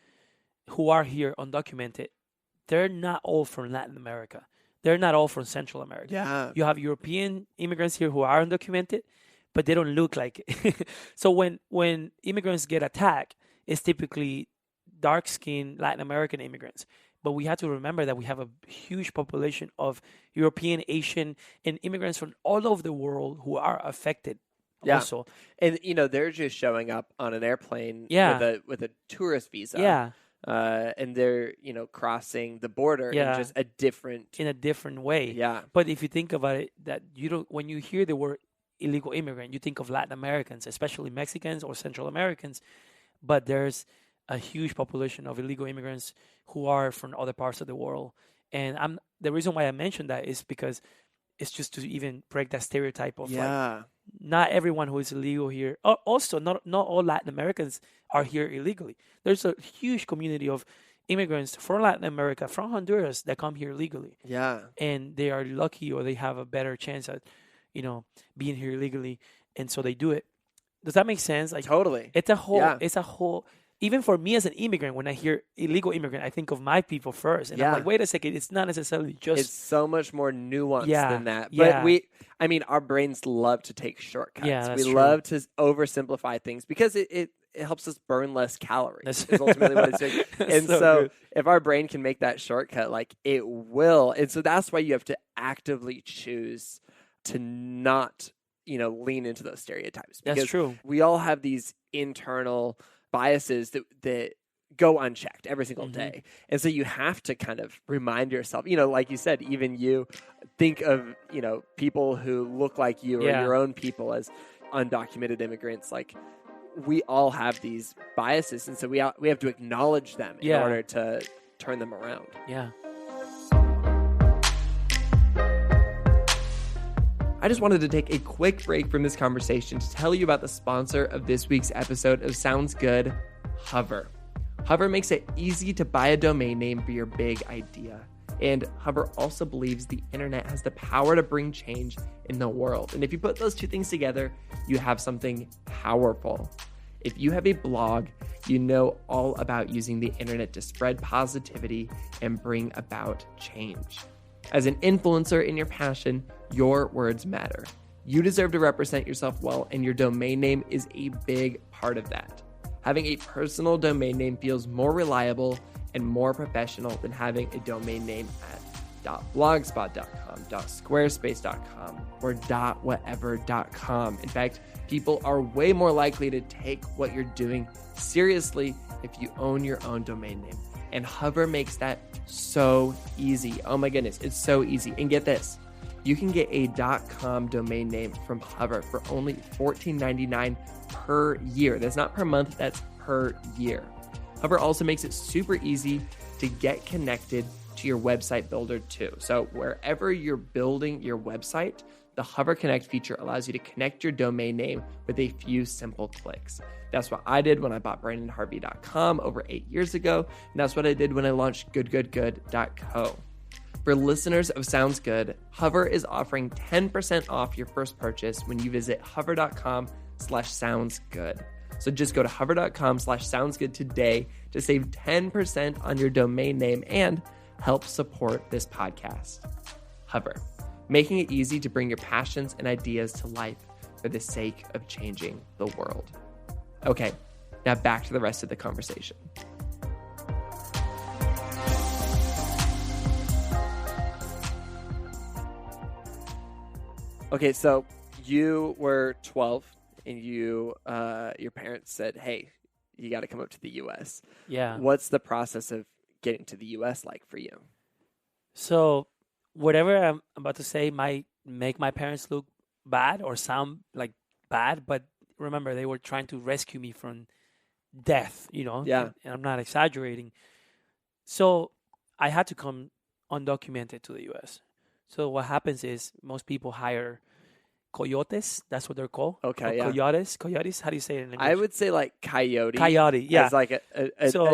who are here undocumented, they're not all from Latin America. They're not all from Central America. Yeah. You have European immigrants here who are undocumented, but they don't look like it. So when immigrants get attacked, it's typically dark-skinned Latin American immigrants. But we have to remember that we have a huge population of European, Asian, and immigrants from all over the world who are affected. Yeah. Also. And they're just showing up on an airplane with a tourist visa. Yeah. And they're, crossing the border in just a different way. Yeah. But if you think about it, that when you hear the word illegal immigrant, you think of Latin Americans, especially Mexicans or Central Americans. But there's a huge population of illegal immigrants who are from other parts of the world. And the reason why I mentioned that is because it's just to even break that stereotype of like, not everyone who is illegal here. Also, not all Latin Americans are here illegally. There's a huge community of immigrants from Latin America, from Honduras, that come here legally. Yeah. And they are lucky or they have a better chance at, being here legally. And so they do it. Does that make sense? Like totally. It's a whole even for me as an immigrant, when I hear illegal immigrant, I think of my people first. And I'm like, wait a second, it's not necessarily just. It's so much more nuanced than that. Yeah. But our brains love to take shortcuts. Yeah, that's we true. love to oversimplify things because it helps us burn less calories, is ultimately what it's doing. And so if our brain can make that shortcut, like it will. And so that's why you have to actively choose to not, lean into those stereotypes. Because That's true. we all have these internal biases that go unchecked every single day. And so you have to kind of remind yourself, like you said, even you think of, people who look like you or your own people as undocumented immigrants. Like, we all have these biases, and so we have to acknowledge them in order to turn them around. Yeah. I just wanted to take a quick break from this conversation to tell you about the sponsor of this week's episode of Sounds Good, Hover. Hover makes it easy to buy a domain name for your big idea. And Hover also believes the internet has the power to bring change in the world. And if you put those two things together, you have something powerful. If you have a blog, you know all about using the internet to spread positivity and bring about change. As an influencer in your passion, your words matter. You deserve to represent yourself well, and your domain name is a big part of that. Having a personal domain name feels more reliable and more professional than having a domain name at .blogspot.com, .squarespace.com, or .whatever.com. In fact, people are way more likely to take what you're doing seriously if you own your own domain name. And Hover makes that so easy. Oh my goodness, it's so easy. And get this, you can get a .com domain name from Hover for only $14.99 per year. That's not per month, that's per year. Hover also makes it super easy to get connected to your website builder too. So wherever you're building your website, the Hover Connect feature allows you to connect your domain name with a few simple clicks. That's what I did when I bought BrandonHarvey.com over 8 years ago, and that's what I did when I launched GoodGoodGood.co. For listeners of Sounds Good, Hover is offering 10% off your first purchase when you visit hover.com/soundsgood. So just go to hover.com/soundsgood today to save 10% on your domain name and help support this podcast. Hover, making it easy to bring your passions and ideas to life for the sake of changing the world. Okay, now back to the rest of the conversation. Okay, so you were 12 and your parents said, hey, you got to come up to the U.S. Yeah. What's the process of getting to the U.S. like for you? So whatever I'm about to say might make my parents look bad or sound like bad, but remember, they were trying to rescue me from death, Yeah. And I'm not exaggerating. So I had to come undocumented to the U.S. So what happens is most people hire coyotes. That's what they're called. Okay, yeah. Coyotes. How do you say it in English? I would say like coyote. Coyote, yeah. As like an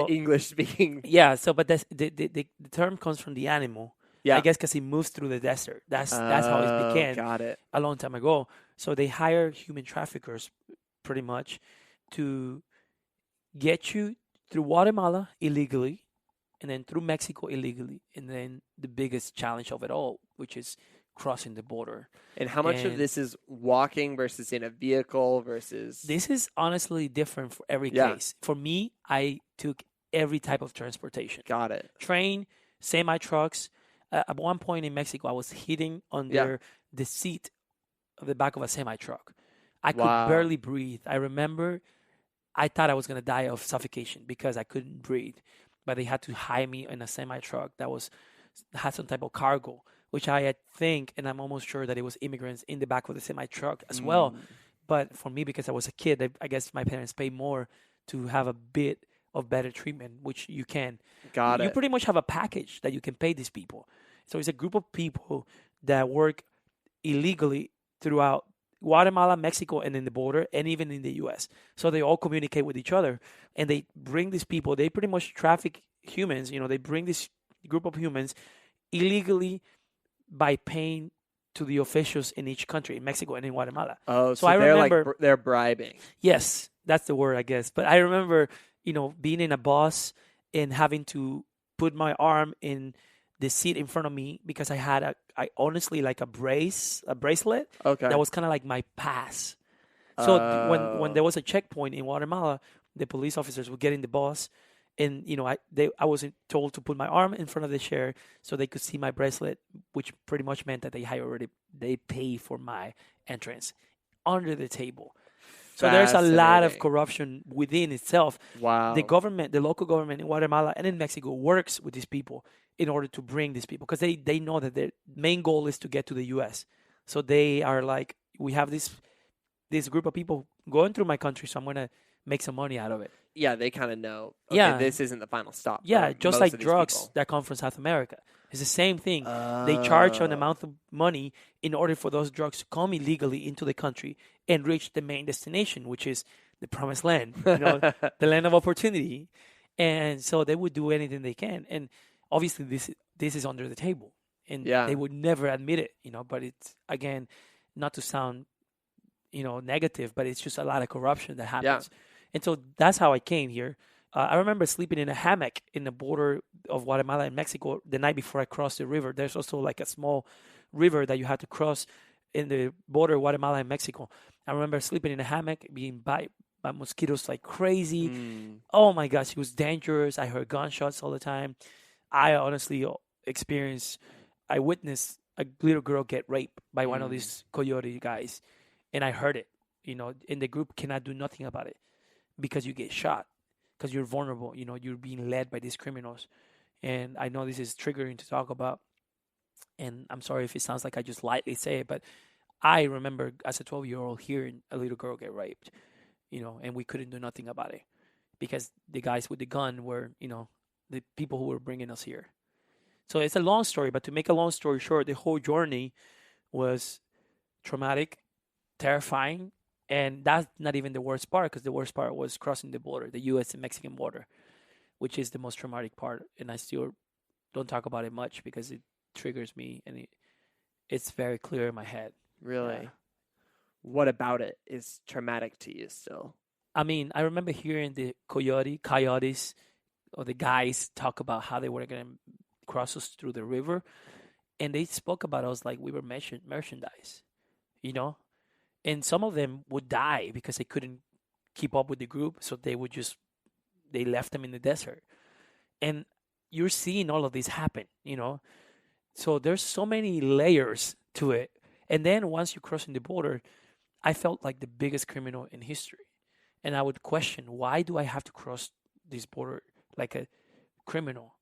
English speaking. Yeah. So, but the term comes from the animal. Yeah. I guess because it moves through the desert. That's how it began. Got it. A long time ago. So they hire human traffickers, pretty much, to get you through Guatemala illegally, and then through Mexico illegally, and then the biggest challenge of it all, which is crossing the border. And how much of this is walking versus in a vehicle versus... This is honestly different for every case. For me, I took every type of transportation. Got it. Train, semi-trucks. At one point in Mexico, I was hidden under the seat of the back of a semi-truck. I could barely breathe. I remember I thought I was going to die of suffocation because I couldn't breathe. But they had to hide me in a semi-truck that had some type of cargo, which I think, and I'm almost sure that it was immigrants in the back of the semi-truck as well. But for me, because I was a kid, I guess my parents paid more to have a bit of better treatment, which you can. Got it. You pretty much have a package that you can pay these people. So it's a group of people that work illegally throughout Guatemala, Mexico, and in the border, and even in the U.S. So they all communicate with each other, and they bring these people. They pretty much traffic humans. They bring this group of humans illegally by paying to the officials in each country, in Mexico and in Guatemala. Oh, so I they're remember, they're bribing. Yes, that's the word, I guess. But I remember, being in a bus and having to put my arm in the seat in front of me because I honestly like a bracelet Okay. that was kind of like my pass. So when Oh. there was a checkpoint in Guatemala, the police officers would get in the bus, and I wasn't told to put my arm in front of the chair so they could see my bracelet, which pretty much meant that they pay for my entrance under the table. So there's a lot of Fascinating. corruption within itself. The Wow. government, the local government in Guatemala and in Mexico works with these people in order to bring these people because they know that their main goal is to get to the U.S. So they are like, we have this group of people going through my country, so I'm gonna make some money out of it. Yeah, they kind of know. Okay, Yeah, this isn't the final stop. yeah, For just most like of these drugs people. that come from South America. It's the same thing. They charge an Oh. amount of money in order for those drugs to come illegally into the country and reach the main destination, which is the promised land, the land of opportunity. And so they would do anything they can. And obviously this is under the table. And Yeah. they would never admit it, but it's again not to sound, negative, but it's just a lot of corruption that happens. And so that's how I came here. I remember sleeping in a hammock in the border of Guatemala and Mexico the night before I crossed the river. There's also like a small river that you had to cross in the border of Guatemala and Mexico. I remember sleeping in a hammock, being bit by mosquitoes like crazy. Mm. Oh my gosh, it was dangerous. I heard gunshots all the time. I honestly experienced, I witnessed a little girl get raped by one of these coyote guys, and I heard it. And the group cannot do nothing about it because you get shot, because you're vulnerable. You're being led by these criminals. And I know this is triggering to talk about, and I'm sorry if it sounds like I just lightly say it, but I remember as a 12-year-old hearing a little girl get raped, and we couldn't do nothing about it because the guys with the gun were, the people who were bringing us here. So it's a long story, but to make a long story short, the whole journey was traumatic, terrifying, and that's not even the worst part because the worst part was crossing the border, the U.S. and Mexican border, which is the most traumatic part. And I still don't talk about it much because it triggers me and it's very clear in my head. Really? Yeah. What about it is traumatic to you still? I mean, I remember hearing the coyotes or the guys talk about how they were going to cross us through the river. And they spoke about us like we were merchandise, And some of them would die because they couldn't keep up with the group. So they left them in the desert. And you're seeing all of this happen, So there's so many layers to it. And then once you cross in the border, I felt like the biggest criminal in history. And I would question, why do I have to cross this border like a criminal?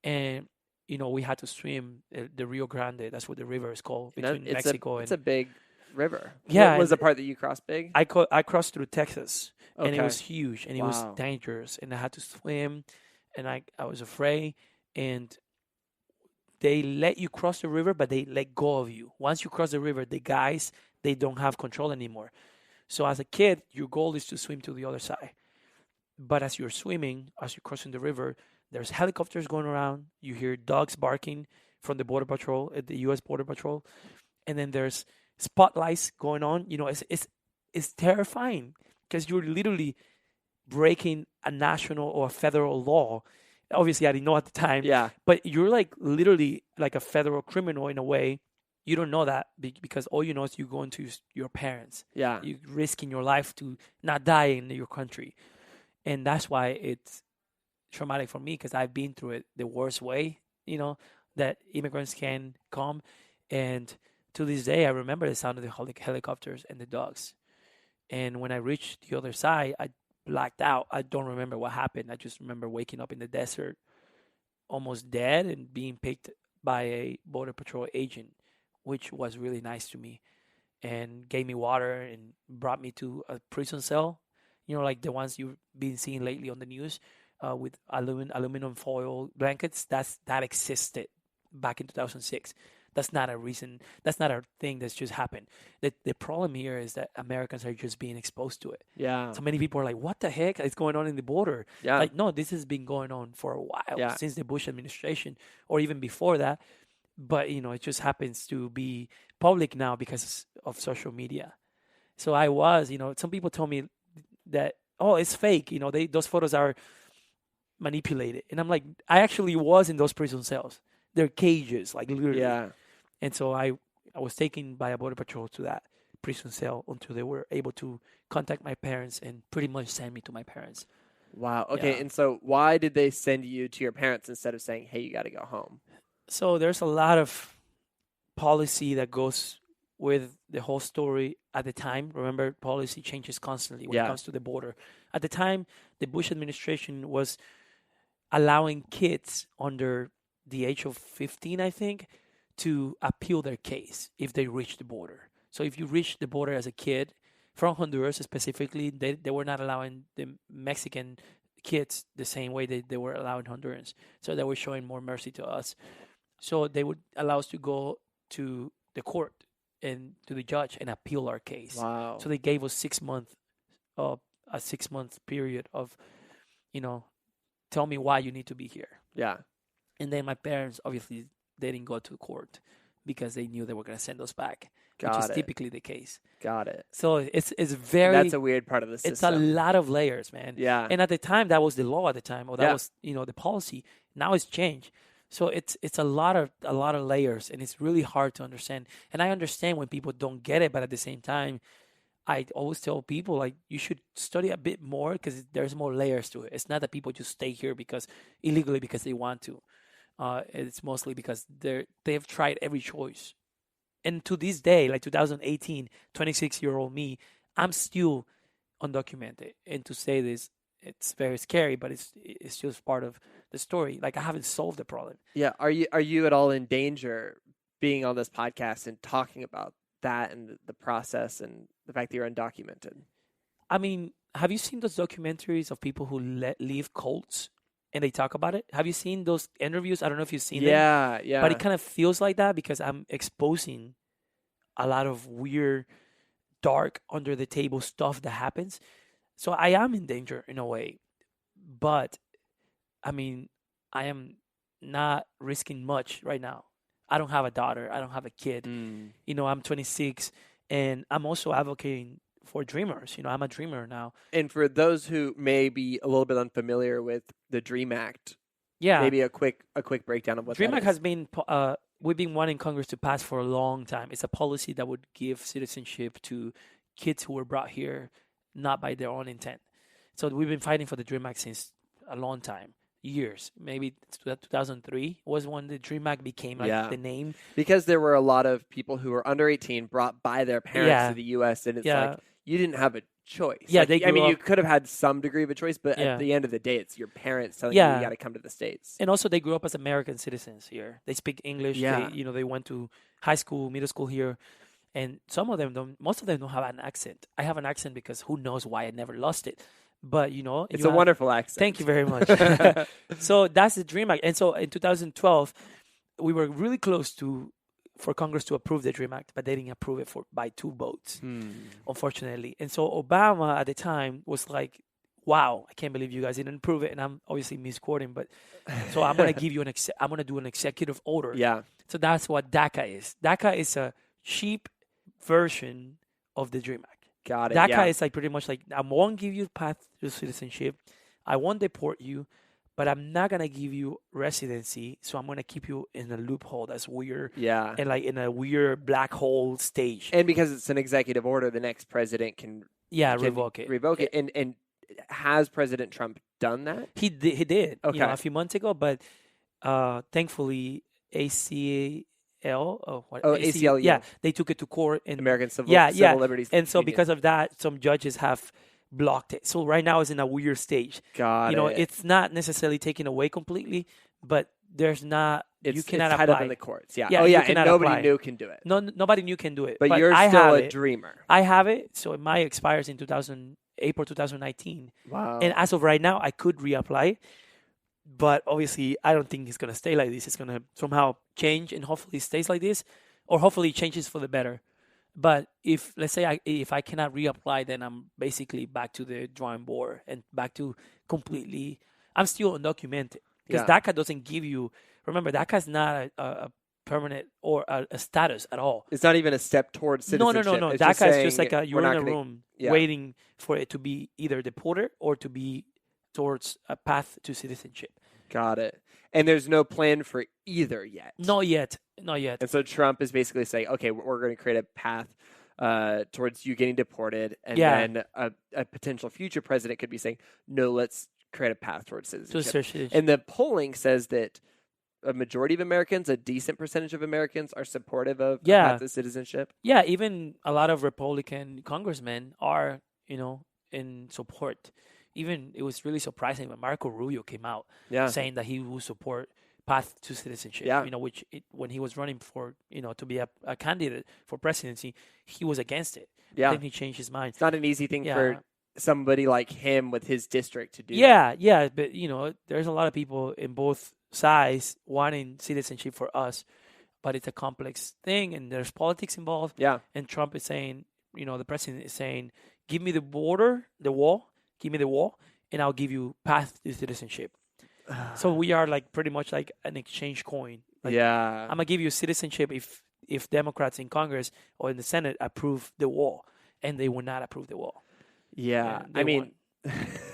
And, we had to swim the Rio Grande. That's what the river is called between Mexico and... It's a big river. Yeah. What was the part that you crossed big? I crossed through Texas, and it Okay. was huge, and it was Wow. dangerous, and I had to swim, and I was afraid, and they let you cross the river, but they let go of you. Once you cross the river, the guys, they don't have control anymore. So as a kid, your goal is to swim to the other side. But as you're swimming, as you're crossing the river, there's helicopters going around. You hear dogs barking from the Border Patrol, the U.S. Border Patrol. And then there's spotlights going on. It's terrifying because you're literally breaking a national or a federal law. Obviously, I didn't know at the time. Yeah. But you're like literally like a federal criminal in a way. You don't know that because all you know is you're going to your parents. Yeah. You're risking your life to not die in your country. And that's why it's traumatic for me because I've been through it the worst way, that immigrants can come. And to this day, I remember the sound of the helicopters and the dogs. And when I reached the other side, I blacked out. I don't remember what happened. I just remember waking up in the desert, almost dead, and being picked by a Border Patrol agent, which was really nice to me and gave me water and brought me to a prison cell, like the ones you've been seeing lately on the news with aluminum foil blankets. That existed back in 2006. That's not a reason. That's not a thing that's just happened. The problem here is that Americans are just being exposed to it. Yeah. So many people are like, what the heck is going on in the border? Yeah. Like, no, this has been going on for a while, Yeah. since the Bush administration or even before that. But, it just happens to be public now because of social media. So I was, some people told me that oh, it's fake. Those photos are manipulated. And I'm like, I actually was in those prison cells. They're cages, like literally. Yeah. And so I was taken by a border patrol to that prison cell until they were able to contact my parents and pretty much send me to my parents. Wow. Okay. Yeah. And so why did they send you to your parents instead of saying, hey, you got to go home? So there's a lot of policy that goes with the whole story at the time. Remember, policy changes constantly when it comes to the border. At the time, the Bush administration was allowing kids under the age of 15, I think, to appeal their case if they reach the border. So if you reach the border as a kid from Honduras specifically, they were not allowing the Mexican kids the same way they were allowing Hondurans. So they were showing more mercy to us. So they would allow us to go to the court and to the judge and appeal our case. Wow. So they gave us 6 months, a 6 month period of, tell me why you need to be here. Yeah. And then my parents, obviously, they didn't go to court because they knew they were going to send us back, which is typically the case. Got it. So it's very... That's a weird part of the system. It's a lot of layers, man. Yeah. And at the time, that was the law at the time, or that was, the policy. Now it's changed. So it's a lot of layers, and it's really hard to understand. And I understand when people don't get it, but at the same time, I always tell people, like, you should study a bit more because there's more layers to it. It's not that people just stay here illegally because they want to. It's mostly because they've tried every choice. And to this day, like 2018, 26-year-old me, I'm still undocumented. And to say this, it's very scary, but it's just part of the story. Like, I haven't solved the problem. Yeah. Are you at all in danger being on this podcast and talking about that and the process and the fact that you're undocumented? I mean, have you seen those documentaries of people who leave cults and they talk about it? Have you seen those interviews? I don't know if you've seen them. Yeah. But it kind of feels like that because I'm exposing a lot of weird, dark, under the table stuff that happens. So I am in danger in a way. But I mean, I am not risking much right now. I don't have a daughter. I don't have a kid. I'm 26, and I'm also advocating for dreamers. I'm a dreamer now. And for those who may be a little bit unfamiliar with the DREAM Act, maybe a quick breakdown of what DREAM that Act is. has been we've been wanting Congress to pass for a long time. It's a policy that would give citizenship to kids who were brought here not by their own intent. So we've been fighting for the DREAM Act since a long time. Years, maybe 2003 was when the DREAM Act became the name. Because there were a lot of people who were under 18 brought by their parents to the U.S. and it's like you didn't have a choice. Yeah, you could have had some degree of a choice, but at the end of the day, it's your parents telling you got to come to the States. And also, they grew up as American citizens here. They speak English. Yeah. They went to high school, middle school here, and most of them don't have an accent. I have an accent because who knows why I never lost it. But, it's a wonderful accent. Thank you very much. So that's the DREAM Act. And so in 2012, we were really close for Congress to approve the DREAM Act, but they didn't approve it by 2 votes, unfortunately. And so Obama at the time was like, wow, I can't believe you guys didn't approve it. And I'm obviously misquoting, but so I'm going to give you I'm going to do an executive order. Yeah. So that's what DACA is. DACA is a cheap version of the DREAM Act. Got it. DACA is like pretty much like, I won't give you path to citizenship. I won't deport you, but I'm not going to give you residency. So I'm going to keep you in a loophole that's weird. Yeah. And like in a weird black hole stage. And because it's an executive order, the next president can revoke it. Revoke it. And has President Trump done that? He did. Okay. A few months ago, but thankfully ACLU. Yeah, they took it to court and American Civil Liberties. And so Union. because of that, some judges have blocked it. So right now it's in a weird stage. Got it. It's not necessarily taken away completely, but there's not. You cannot it's tied apply. up in the courts. Yeah. And nobody new can do it. No, nobody new can do it. But you're still a dreamer. I have it. So mine expires in April 2019. Wow. And as of right now, I could reapply. But obviously, I don't think it's going to stay like this. It's going to somehow change and hopefully stays like this, or hopefully it changes for the better. But if, let's say, if I cannot reapply, then I'm basically back to the drawing board and back to completely, I'm still undocumented. Because DACA doesn't give you, remember, DACA is not a permanent or a status at all. It's not even a step towards citizenship. No. It's DACA is saying just like you're in a room yeah. waiting for it to be either deported or to be towards a path to citizenship. Got it. And there's no plan for either yet. Not yet. And so Trump is basically saying, okay, we're going to create a path towards you getting deported. And then a potential future president could be saying, no, let's create a path towards citizenship. And the polling says that a majority of Americans, a decent percentage of Americans, are supportive of a path to citizenship. Yeah, even a lot of Republican congressmen are, in support. Even it was really surprising when Marco Rubio came out saying that he would support path to citizenship. Which when he was running for, to be a candidate for presidency, he was against it. Yeah. Then he changed his mind. It's not an easy thing for somebody like him with his district to do. Yeah, but there's a lot of people in both sides wanting citizenship for us, but it's a complex thing and there's politics involved. Yeah. And Trump is saying, the president is saying, give me the border, the wall. Give me the wall, and I'll give you path to citizenship. So we are like pretty much like an exchange coin. Like, I'm gonna give you citizenship if Democrats in Congress or in the Senate approve the wall, and they will not approve the wall. Yeah, I mean,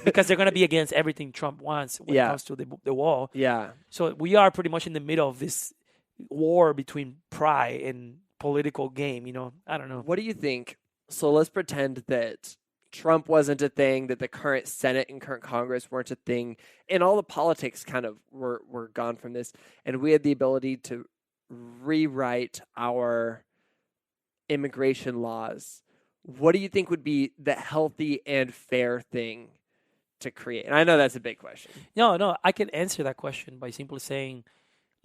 because they're gonna be against everything Trump wants when it comes to the wall. Yeah. So we are pretty much in the middle of this war between pride and political game. I don't know. What do you think? So let's pretend that Trump wasn't a thing, that the current Senate and current Congress weren't a thing, and all the politics kind of were gone from this, and we had the ability to rewrite our immigration laws. What do you think would be the healthy and fair thing to create? And I know that's a big question. No, I can answer that question by simply saying,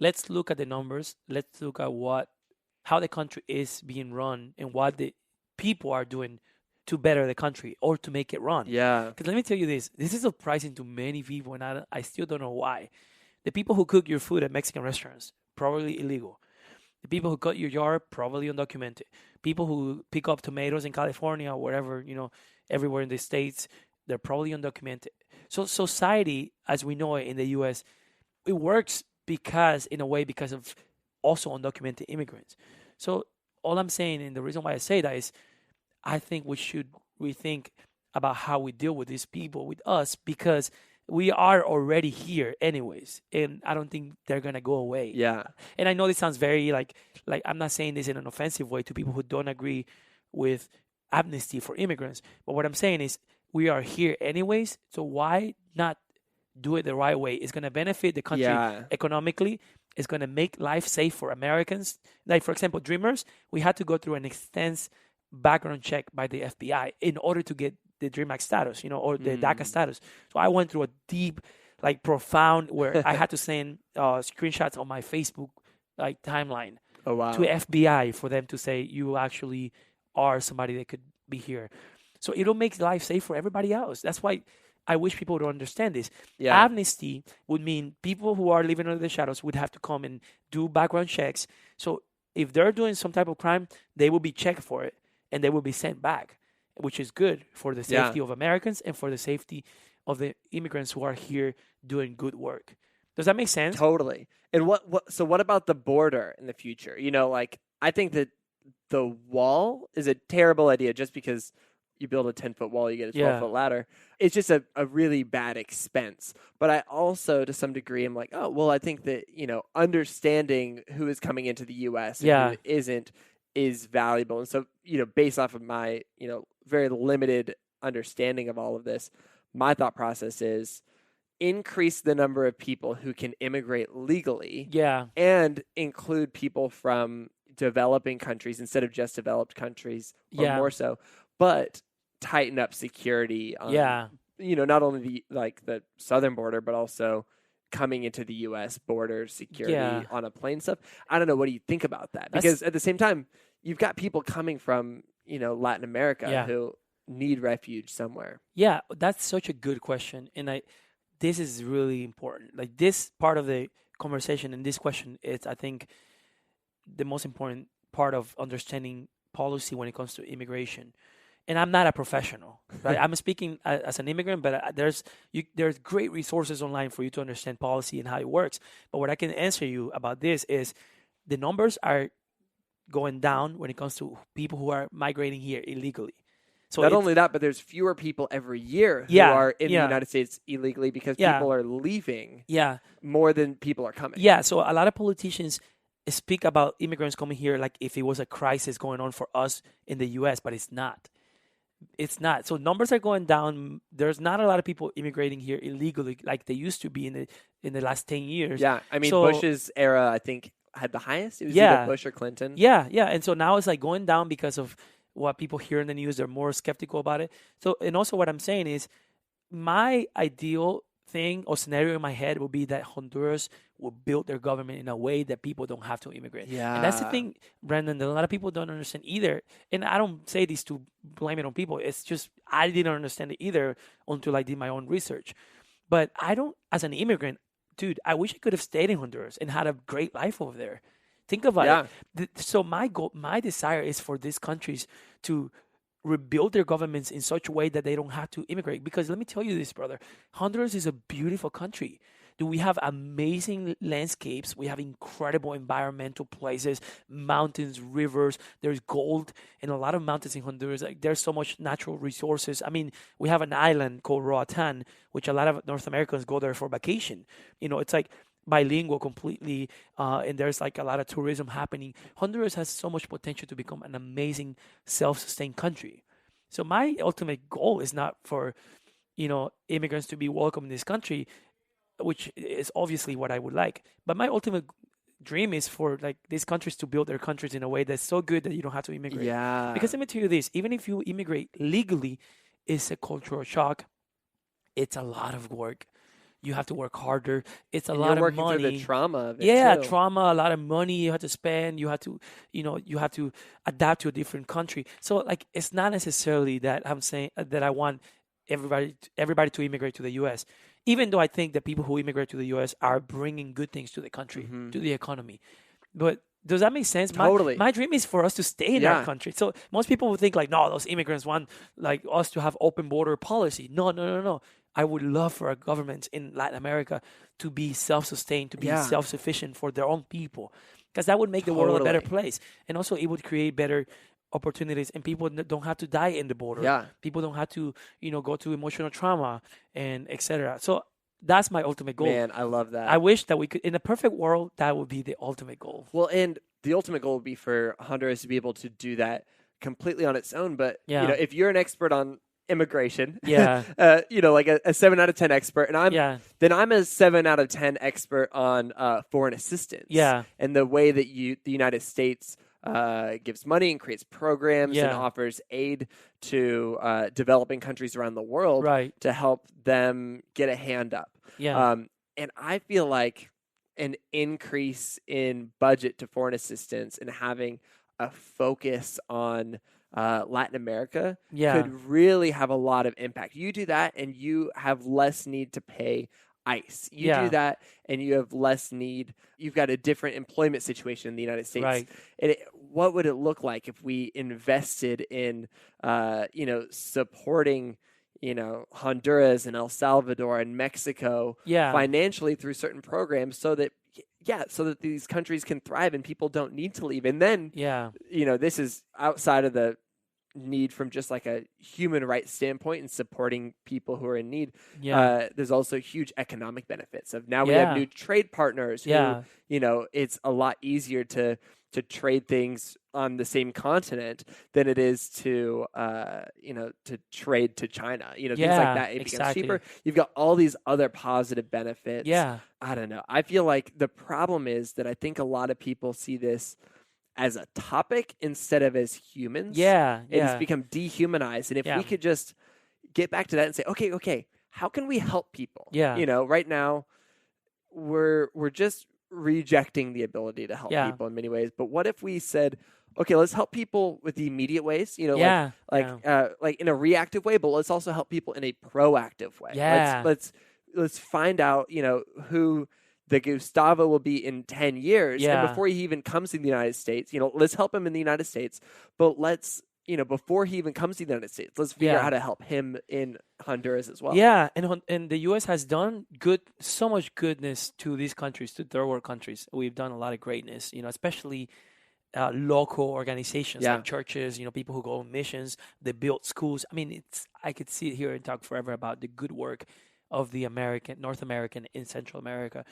let's look at the numbers. Let's look at how the country is being run and what the people are doing to better the country or to make it run. Yeah. Because let me tell you this is surprising to many people, and I still don't know why. The people who cook your food at Mexican restaurants, probably illegal. The people who cut your yard, probably undocumented. People who pick up tomatoes in California or wherever, everywhere in the States, they're probably undocumented. So society, as we know it in the U.S., it works because of also undocumented immigrants. So all I'm saying, and the reason why I say that is, I think we should rethink about how we deal with these people, with us, because we are already here anyways, and I don't think they're going to go away. Yeah. And I know this sounds very like I'm not saying this in an offensive way to people who don't agree with amnesty for immigrants, but what I'm saying is we are here anyways, so why not do it the right way? It's going to benefit the country economically. It's going to make life safe for Americans. Like, for example, Dreamers, we had to go through an extensive background check by the FBI in order to get the Dream Act status, or the DACA status. So I went through a deep, profound, where I had to send screenshots on my Facebook timeline to FBI for them to say you actually are somebody that could be here. So it'll make life safe for everybody else. That's why I wish people would understand this. Yeah. Amnesty would mean people who are living under the shadows would have to come and do background checks. So if they're doing some type of crime, they will be checked for it. And they will be sent back, which is good for the safety of Americans and for the safety of the immigrants who are here doing good work. Does that make sense? Totally. And what about the border in the future? I think that the wall is a terrible idea just because you build a 10-foot wall, you get a 12-foot ladder. It's just a really bad expense. But I also, to some degree, am like, I think that, understanding who is coming into the U.S. and who isn't is valuable. And so, based off of my, very limited understanding of all of this, my thought process is increase the number of people who can immigrate legally and include people from developing countries instead of just developed countries, or more so, but tighten up security on, not only the southern border, but also coming into the U.S. border security on a plane stuff. I don't know. What do you think about that? Because at the same time, you've got people coming from, Latin America who need refuge somewhere. Yeah, that's such a good question. And this is really important. Like, this part of the conversation and this question is, I think, the most important part of understanding policy when it comes to immigration. And I'm not a professional, right? I'm speaking as an immigrant, but there's great resources online for you to understand policy and how it works. But what I can answer you about this is, the numbers are going down when it comes to people who are migrating here illegally. So Not only that, but there's fewer people every year who Yeah, are in the yeah. United States illegally because Yeah. people are leaving yeah, more than people are coming. yeah. So a lot of politicians speak about immigrants coming here like if it was a crisis going on for us in the U.S., but it's not. It's not. So numbers are going down. There's not a lot of people immigrating here illegally like they used to be in the last 10 years. Yeah, I mean, So Bush's era, I think, had the highest. It was Yeah. either Bush or Clinton. yeah, yeah. And so now it's like going down because of what people hear in the news. They're more skeptical about it. So, and also what I'm saying is my ideal thing or scenario in my head would be that Honduras will build their government in a way that people don't have to immigrate. And that's the Yeah. thing, Brandon, that a lot of people don't understand either. And I don't say this to blame it on people. It's just I didn't understand it either until I did my own research. But I don't, as an immigrant, dude, I wish I could have stayed in Honduras and had a great life over there. Think about Yeah. it. So my goal, my desire is for these countries to rebuild their governments in such a way that they don't have to immigrate. Because let me tell you this, brother, Honduras is a beautiful country. Do we have amazing landscapes? We have incredible environmental places, mountains, rivers. There's gold in a lot of mountains in Honduras. Like there's so much natural resources. I mean, we have an island called Roatan, which a lot of North Americans go there for vacation. You know, it's like bilingual completely, and there's like a lot of tourism happening. Honduras has so much potential to become an amazing self-sustained country. So my ultimate goal is not for, immigrants to be welcome in this country, which is obviously what I would like. But my ultimate dream is for like these countries to build their countries in a way that's so good that you don't have to immigrate. Yeah. Because let me tell you this, even if you immigrate legally, it's a cultural shock. It's a lot of work. You have to work harder. It's a And lot you're of working money. through the trauma of it, Yeah, too. trauma, a lot of money you have to spend. You have to, you have to adapt to a different country. So like, it's not necessarily that I'm saying that I want everybody to immigrate to the U.S. Even though I think that people who immigrate to the U.S. are bringing good things to the country, to the economy. But does that make sense? Totally. My dream is for us to stay in our country. So most people would think like, no, those immigrants want like us to have open border policy. No. I would love for our governments in Latin America to be self-sustained, to be self-sufficient for their own people, because that would make the world a better place. And also it would create better opportunities, and people don't have to die in the border. Yeah. People don't have to, go to emotional trauma and etc. So that's my ultimate goal. Man, I love that. I wish that we could, in a perfect world, that would be the ultimate goal. Well, and the ultimate goal would be for Honduras to be able to do that completely on its own. But, if you're an expert on immigration, Yeah. like a 7 out of 10 expert, and then I'm a 7 out of 10 expert on foreign assistance. Yeah. And the way that the United States gives money and creates programs and offers aid to developing countries around the world to help them get a hand up. Yeah. And I feel like an increase in budget to foreign assistance and having a focus on Latin America could really have a lot of impact. You do that and you have less need to pay ICE. You do that and you have less need. You've got a different employment situation in the United States. Right. And what would it look like if we invested in, supporting, Honduras and El Salvador and Mexico financially through certain programs so that these countries can thrive and people don't need to leave. And then, this is outside of the need from just like a human rights standpoint and supporting people who are in need. There's also huge economic benefits of now we have new trade partners who, it's a lot easier to trade things on the same continent than it is to trade to China, things like that. It becomes cheaper. You've got all these other positive benefits. I don't know. I feel like the problem is that I think a lot of people see this as a topic instead of as humans. It's become dehumanized. And if we could just get back to that and say, okay, how can we help people? Right now we're just rejecting the ability to help people in many ways. But what if we said, okay, let's help people with the immediate ways, like in a reactive way, but let's also help people in a proactive way. Let's find out, who the Gustavo will be in 10 years. And before he even comes to the United States, let's help him in the United States, but let's before he even comes to the United States, let's figure out how to help him in Honduras as well. Yeah, and the U.S. has done so much goodness to these countries, to third world countries. We've done a lot of greatness, especially local organizations like churches, people who go on missions, they build schools. I mean, I could sit here and talk forever about the good work of the North American in Central America.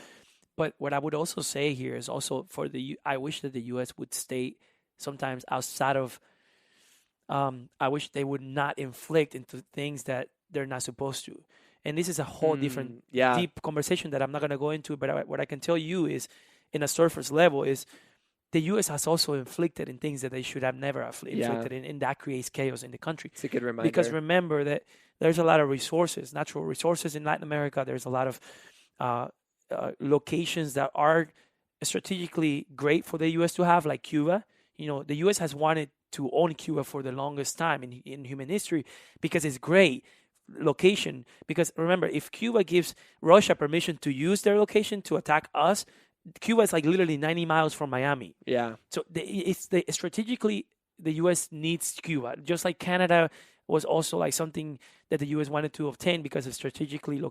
But what I would also say here is also I wish that the U.S. would stay sometimes outside of. I wish they would not inflict into things that they're not supposed to. And this is a whole different, deep conversation that I'm not going to go into. But what I can tell you is, in a surface level, is the U.S. has also inflicted in things that they should have never inflicted in, and that creates chaos in the country. It's a good reminder. Because remember that there's a lot of resources, natural resources in Latin America. There's a lot of locations that are strategically great for the U.S. to have, like Cuba. The U.S. has wanted to own Cuba for the longest time in human history because it's great location. Because remember, if Cuba gives Russia permission to use their location to attack us, Cuba is like literally 90 miles from Miami. Yeah. So strategically, the U.S. needs Cuba, just like Canada was also like something that the U.S. wanted to obtain because of strategically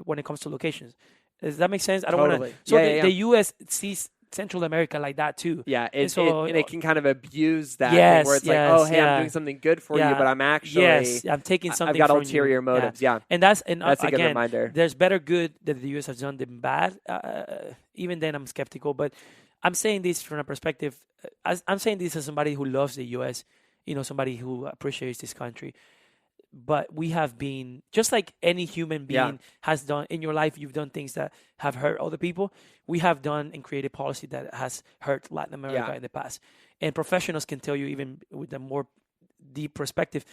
when it comes to locations. Does that make sense? I don't want to. So the U.S. sees Central America like that too. Yeah, and it can kind of abuse that thing where it's like, oh, hey, I'm doing something good for you, but I'm actually I'm taking something. I've got from ulterior you. motives. Yeah, and that's a again, good reminder. There's better good that the U.S. has done than bad. Even then, I'm skeptical, but I'm saying this from a perspective. I'm saying this as somebody who loves the U.S. Somebody who appreciates this country. But we have been, just like any human being has done in your life, you've done things that have hurt other people. We have done and created policy that has hurt Latin America in the past. And professionals can tell you even with a more deep perspective.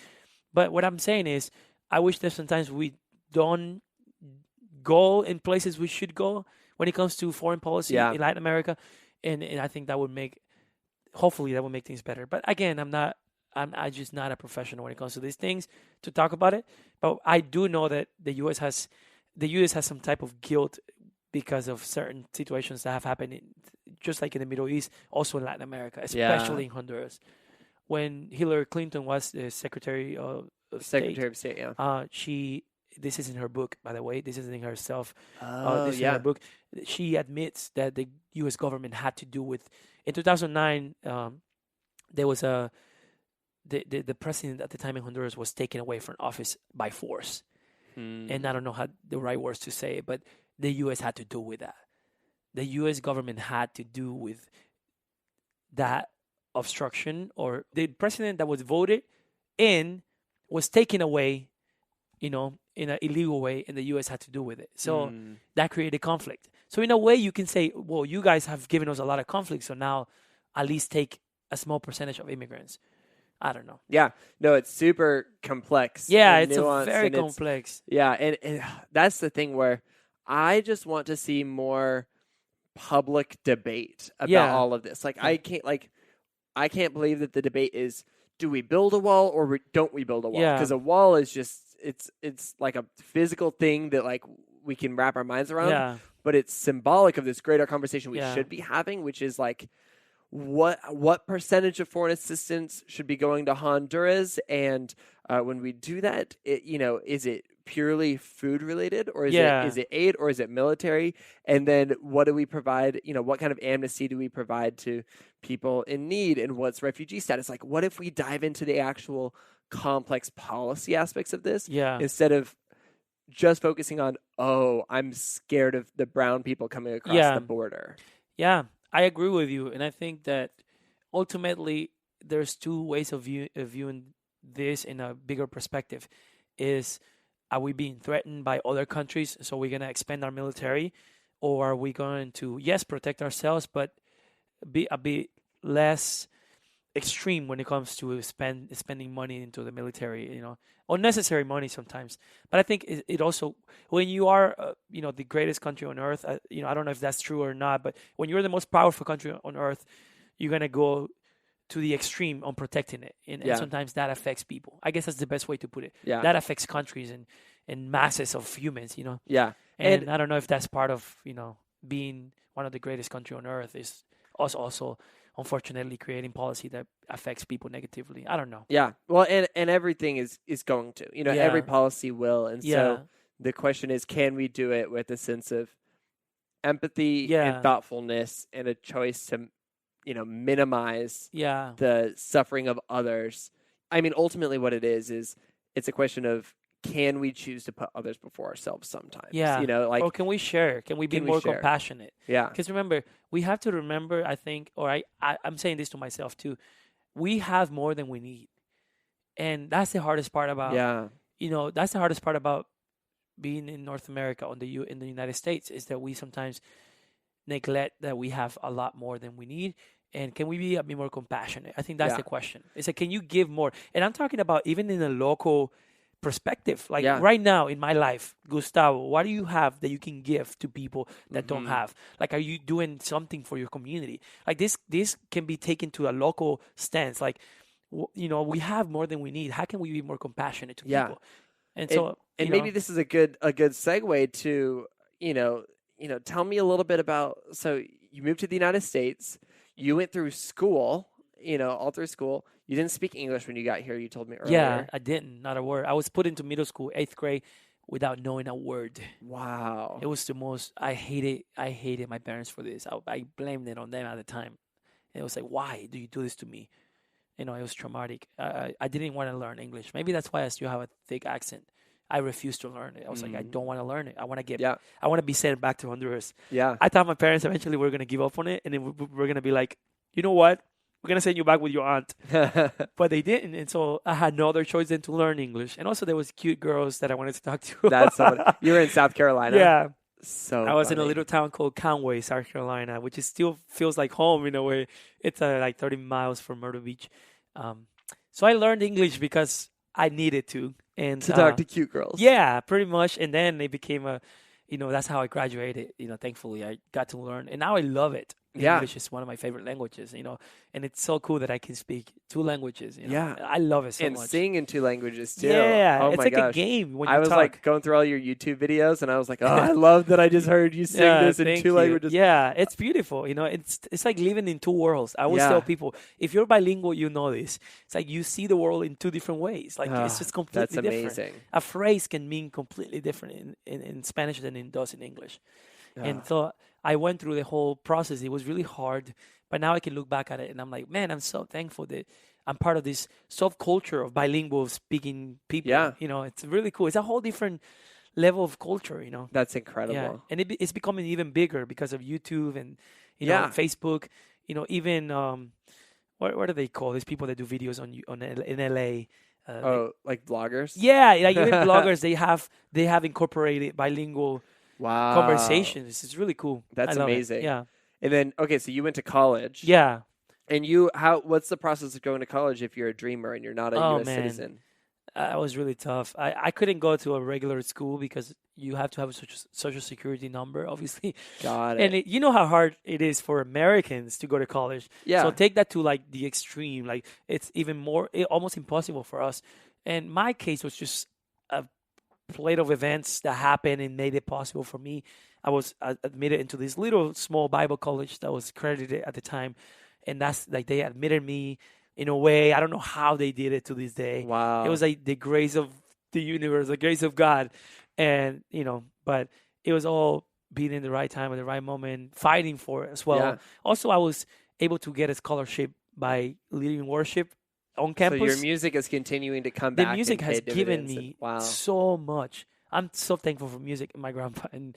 But what I'm saying is, I wish that sometimes we don't go in places we should go when it comes to foreign policy in Latin America. And I think hopefully that will make things better. But again, I'm just not a professional when it comes to these things to talk about it. But I do know that the U.S. has some type of guilt because of certain situations that have happened, just like in the Middle East, also in Latin America, especially in Honduras. When Hillary Clinton was the Secretary of State, this is in her book, by the way. This isn't in herself. This is in her book. She admits that the U.S. government had to do with. In 2009, there was the president at the time in Honduras was taken away from office by force. And I don't know how the right words to say it, but the U.S. had to do with that. The U.S. government had to do with that obstruction, or the president that was voted in was taken away, in an illegal way, and the U.S. had to do with it. So that created conflict. So in a way, you can say, well, you guys have given us a lot of conflict, so now at least take a small percentage of immigrants. I don't know. Yeah. No, it's super complex. Yeah, it's very complex. Yeah, and that's the thing where I just want to see more public debate about all of this. Like, I can't believe that the debate is, do we build a wall or don't we build a wall? Because a wall is just, it's like a physical thing that like we can wrap our minds around, but it's symbolic of this greater conversation we should be having, which is like, what percentage of foreign assistance should be going to Honduras? And when we do that, is it purely food related, or is it aid, or is it military? And then what do we provide? What kind of amnesty do we provide to people in need, and what's refugee status? Like, what if we dive into the actual complex policy aspects of this instead of just focusing on, I'm scared of the brown people coming across the border? Yeah. I agree with you, and I think that ultimately there's two ways of viewing this in a bigger perspective. Are we being threatened by other countries, so we're going to expand our military, or are we going to, protect ourselves, but be a bit less extreme when it comes to spending money into the military, unnecessary money sometimes. But I think it also, when you are, the greatest country on earth, I don't know if that's true or not, but when you're the most powerful country on earth, you're going to go to the extreme on protecting it. And sometimes that affects people. I guess that's the best way to put it. Yeah. That affects countries and masses of humans, Yeah. And I don't know if that's part of, being one of the greatest country on earth, is us also unfortunately creating policy that affects people negatively. I don't know. Yeah. Well, and everything is going to, Yeah. every policy will. And Yeah. so the question is, can we do it with a sense of empathy Yeah. and thoughtfulness and a choice to, minimize Yeah. the suffering of others? I mean, ultimately what it is it's a question of, can we choose to put others before ourselves sometimes? Yeah. Like, or can we share? Can we be can we more share? compassionate? Yeah. Because remember, we have to remember, I think, or I'm saying this to myself too, we have more than we need. And that's the hardest part about, Yeah. That's the hardest part about being in North America, in the United States, is that we sometimes neglect that we have a lot more than we need. And can we be a bit more compassionate? I think that's Yeah. the question. It's like, can you give more? And I'm talking about even in a local perspective. Like Yeah. right now in my life, Gustavo, what do you have that you can give to people that don't have? Like, are you doing something for your community? Like this can be taken to a local stance. Like, we have more than we need. How can we be more compassionate to Yeah. people? And so, and maybe this is a good segue to, tell me a little bit about, so you moved to the United States, you went through school, all through school. You didn't speak English when you got here, you told me earlier. Yeah, I didn't, not a word. I was put into middle school, 8th grade, without knowing a word. Wow. It was the most, I hated my parents for this. I blamed it on them at the time. And it was like, why do you do this to me? It was traumatic. I didn't want to learn English. Maybe that's why I still have a thick accent. I refused to learn it. I was like, I don't want to learn it. I want to I want to be sent back to Honduras. Yeah. I thought my parents eventually were going to give up on it. And then we're going to be like, you know what? We're going to send you back with your aunt. But they didn't. And so I had no other choice than to learn English. And also there was cute girls that I wanted to talk to. That's you were in South Carolina. Yeah. So I was in a funny. little town called Conway, South Carolina, which still feels like home in a way. It's like 30 miles from Myrtle Beach. So I learned English because I needed to. And to talk to cute girls. Yeah, pretty much. And then it became that's how I graduated. Thankfully I got to learn, and now I love it. Yeah. English is one of my favorite languages, and it's so cool that I can speak 2 languages. Yeah. I love it so and much. sing in 2 languages too. Yeah, Oh it's my like gosh. a game when you I was talk. like going through all your YouTube videos, and I was like, oh, I love that I just heard you sing this in thank 2 you. languages. Yeah, it's beautiful. It's like living in 2 worlds. I always tell people, if you're bilingual, you know this. It's like you see the world in 2 different ways. Like it's just completely that's different. amazing. A phrase can mean completely different in Spanish than it does in English. And so I went through the whole process. It was really hard, but now I can look back at it and I'm like, man, I'm so thankful that I'm part of this subculture of bilingual speaking people. Yeah. It's really cool. It's a whole different level of culture, That's incredible. Yeah. And it's becoming even bigger because of YouTube and, Facebook, even, what do they call these people that do videos in LA? Like bloggers? Yeah. Like even bloggers, they have incorporated bilingual Wow. conversations. It's really cool. That's I love it. amazing. Yeah. And then, okay, so you went to college. Yeah. And what's the process of going to college if you're a dreamer and you're not a U.S. citizen? It was really tough. I couldn't go to a regular school because you have to have a social security number, obviously. Got it. And you know how hard it is for Americans to go to college. Yeah. So take that to like the extreme. Like it's even more, almost impossible for us. And my case was just a plate of events that happened and made it possible for me. I was admitted into this little small Bible college that was accredited at the time. And that's like they admitted me in a way. I don't know how they did it to this day. Wow. It was like the grace of the universe, the grace of God. And, but it was all being in the right time at the right moment, fighting for it as well. Yeah. Also, I was able to get a scholarship by leading worship on campus. So your music is continuing to come back. The music and pay has given dividends me so much. I'm so thankful for music and my grandpa, and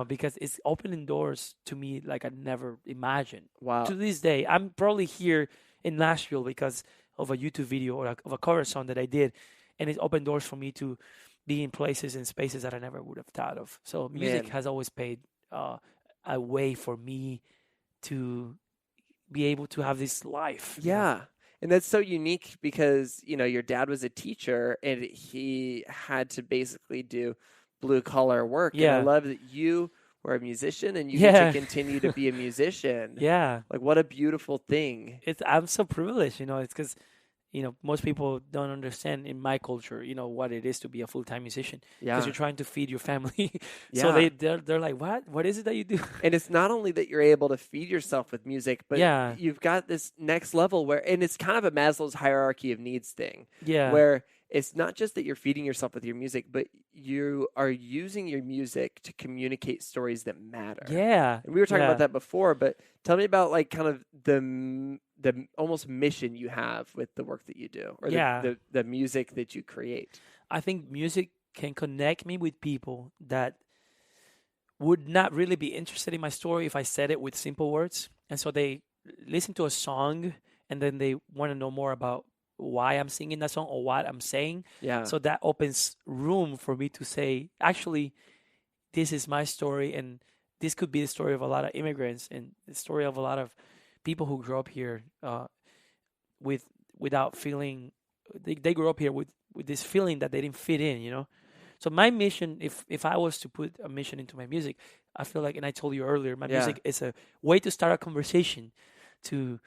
because it's opening doors to me like I never imagined. Wow. To this day, I'm probably here in Nashville because of a YouTube video or of a cover song that I did, and it's opened doors for me to be in places and spaces that I never would have thought of. So music has always paved a way for me to be able to have this life. Yeah. And that's so unique because, your dad was a teacher and he had to basically do blue collar work. Yeah. And I love that you were a musician and you get to continue to be a musician. Yeah. Like what a beautiful thing. I'm so privileged, it's because, most people don't understand in my culture, what it is to be a full-time musician because Yeah. you're trying to feed your family. So Yeah. they're like, what is it that you do? And it's not only that you're able to feed yourself with music, but Yeah, you've got this next level and it's kind of a Maslow's hierarchy of needs thing, yeah, where it's not just that you're feeding yourself with your music, but you are using your music to communicate stories that matter. yeah, And we were talking yeah, about that before, but tell me about like kind of the almost mission you have with the work that you do, or yeah. the music that you create. I think music can connect me with people that would not really be interested in my story if I said it with simple words. And so they listen to a song and then they want to know more about why I'm singing that song or what I'm saying. Yeah. So that opens room for me to say, actually, this is my story, and this could be the story of a lot of immigrants and the story of a lot of people who grew up here with without feeling they grew up here with this feeling that they didn't fit in. So my mission, if I was to put a mission into my music, I feel like, and I told you earlier, my Yeah. music is a way to start a conversation, to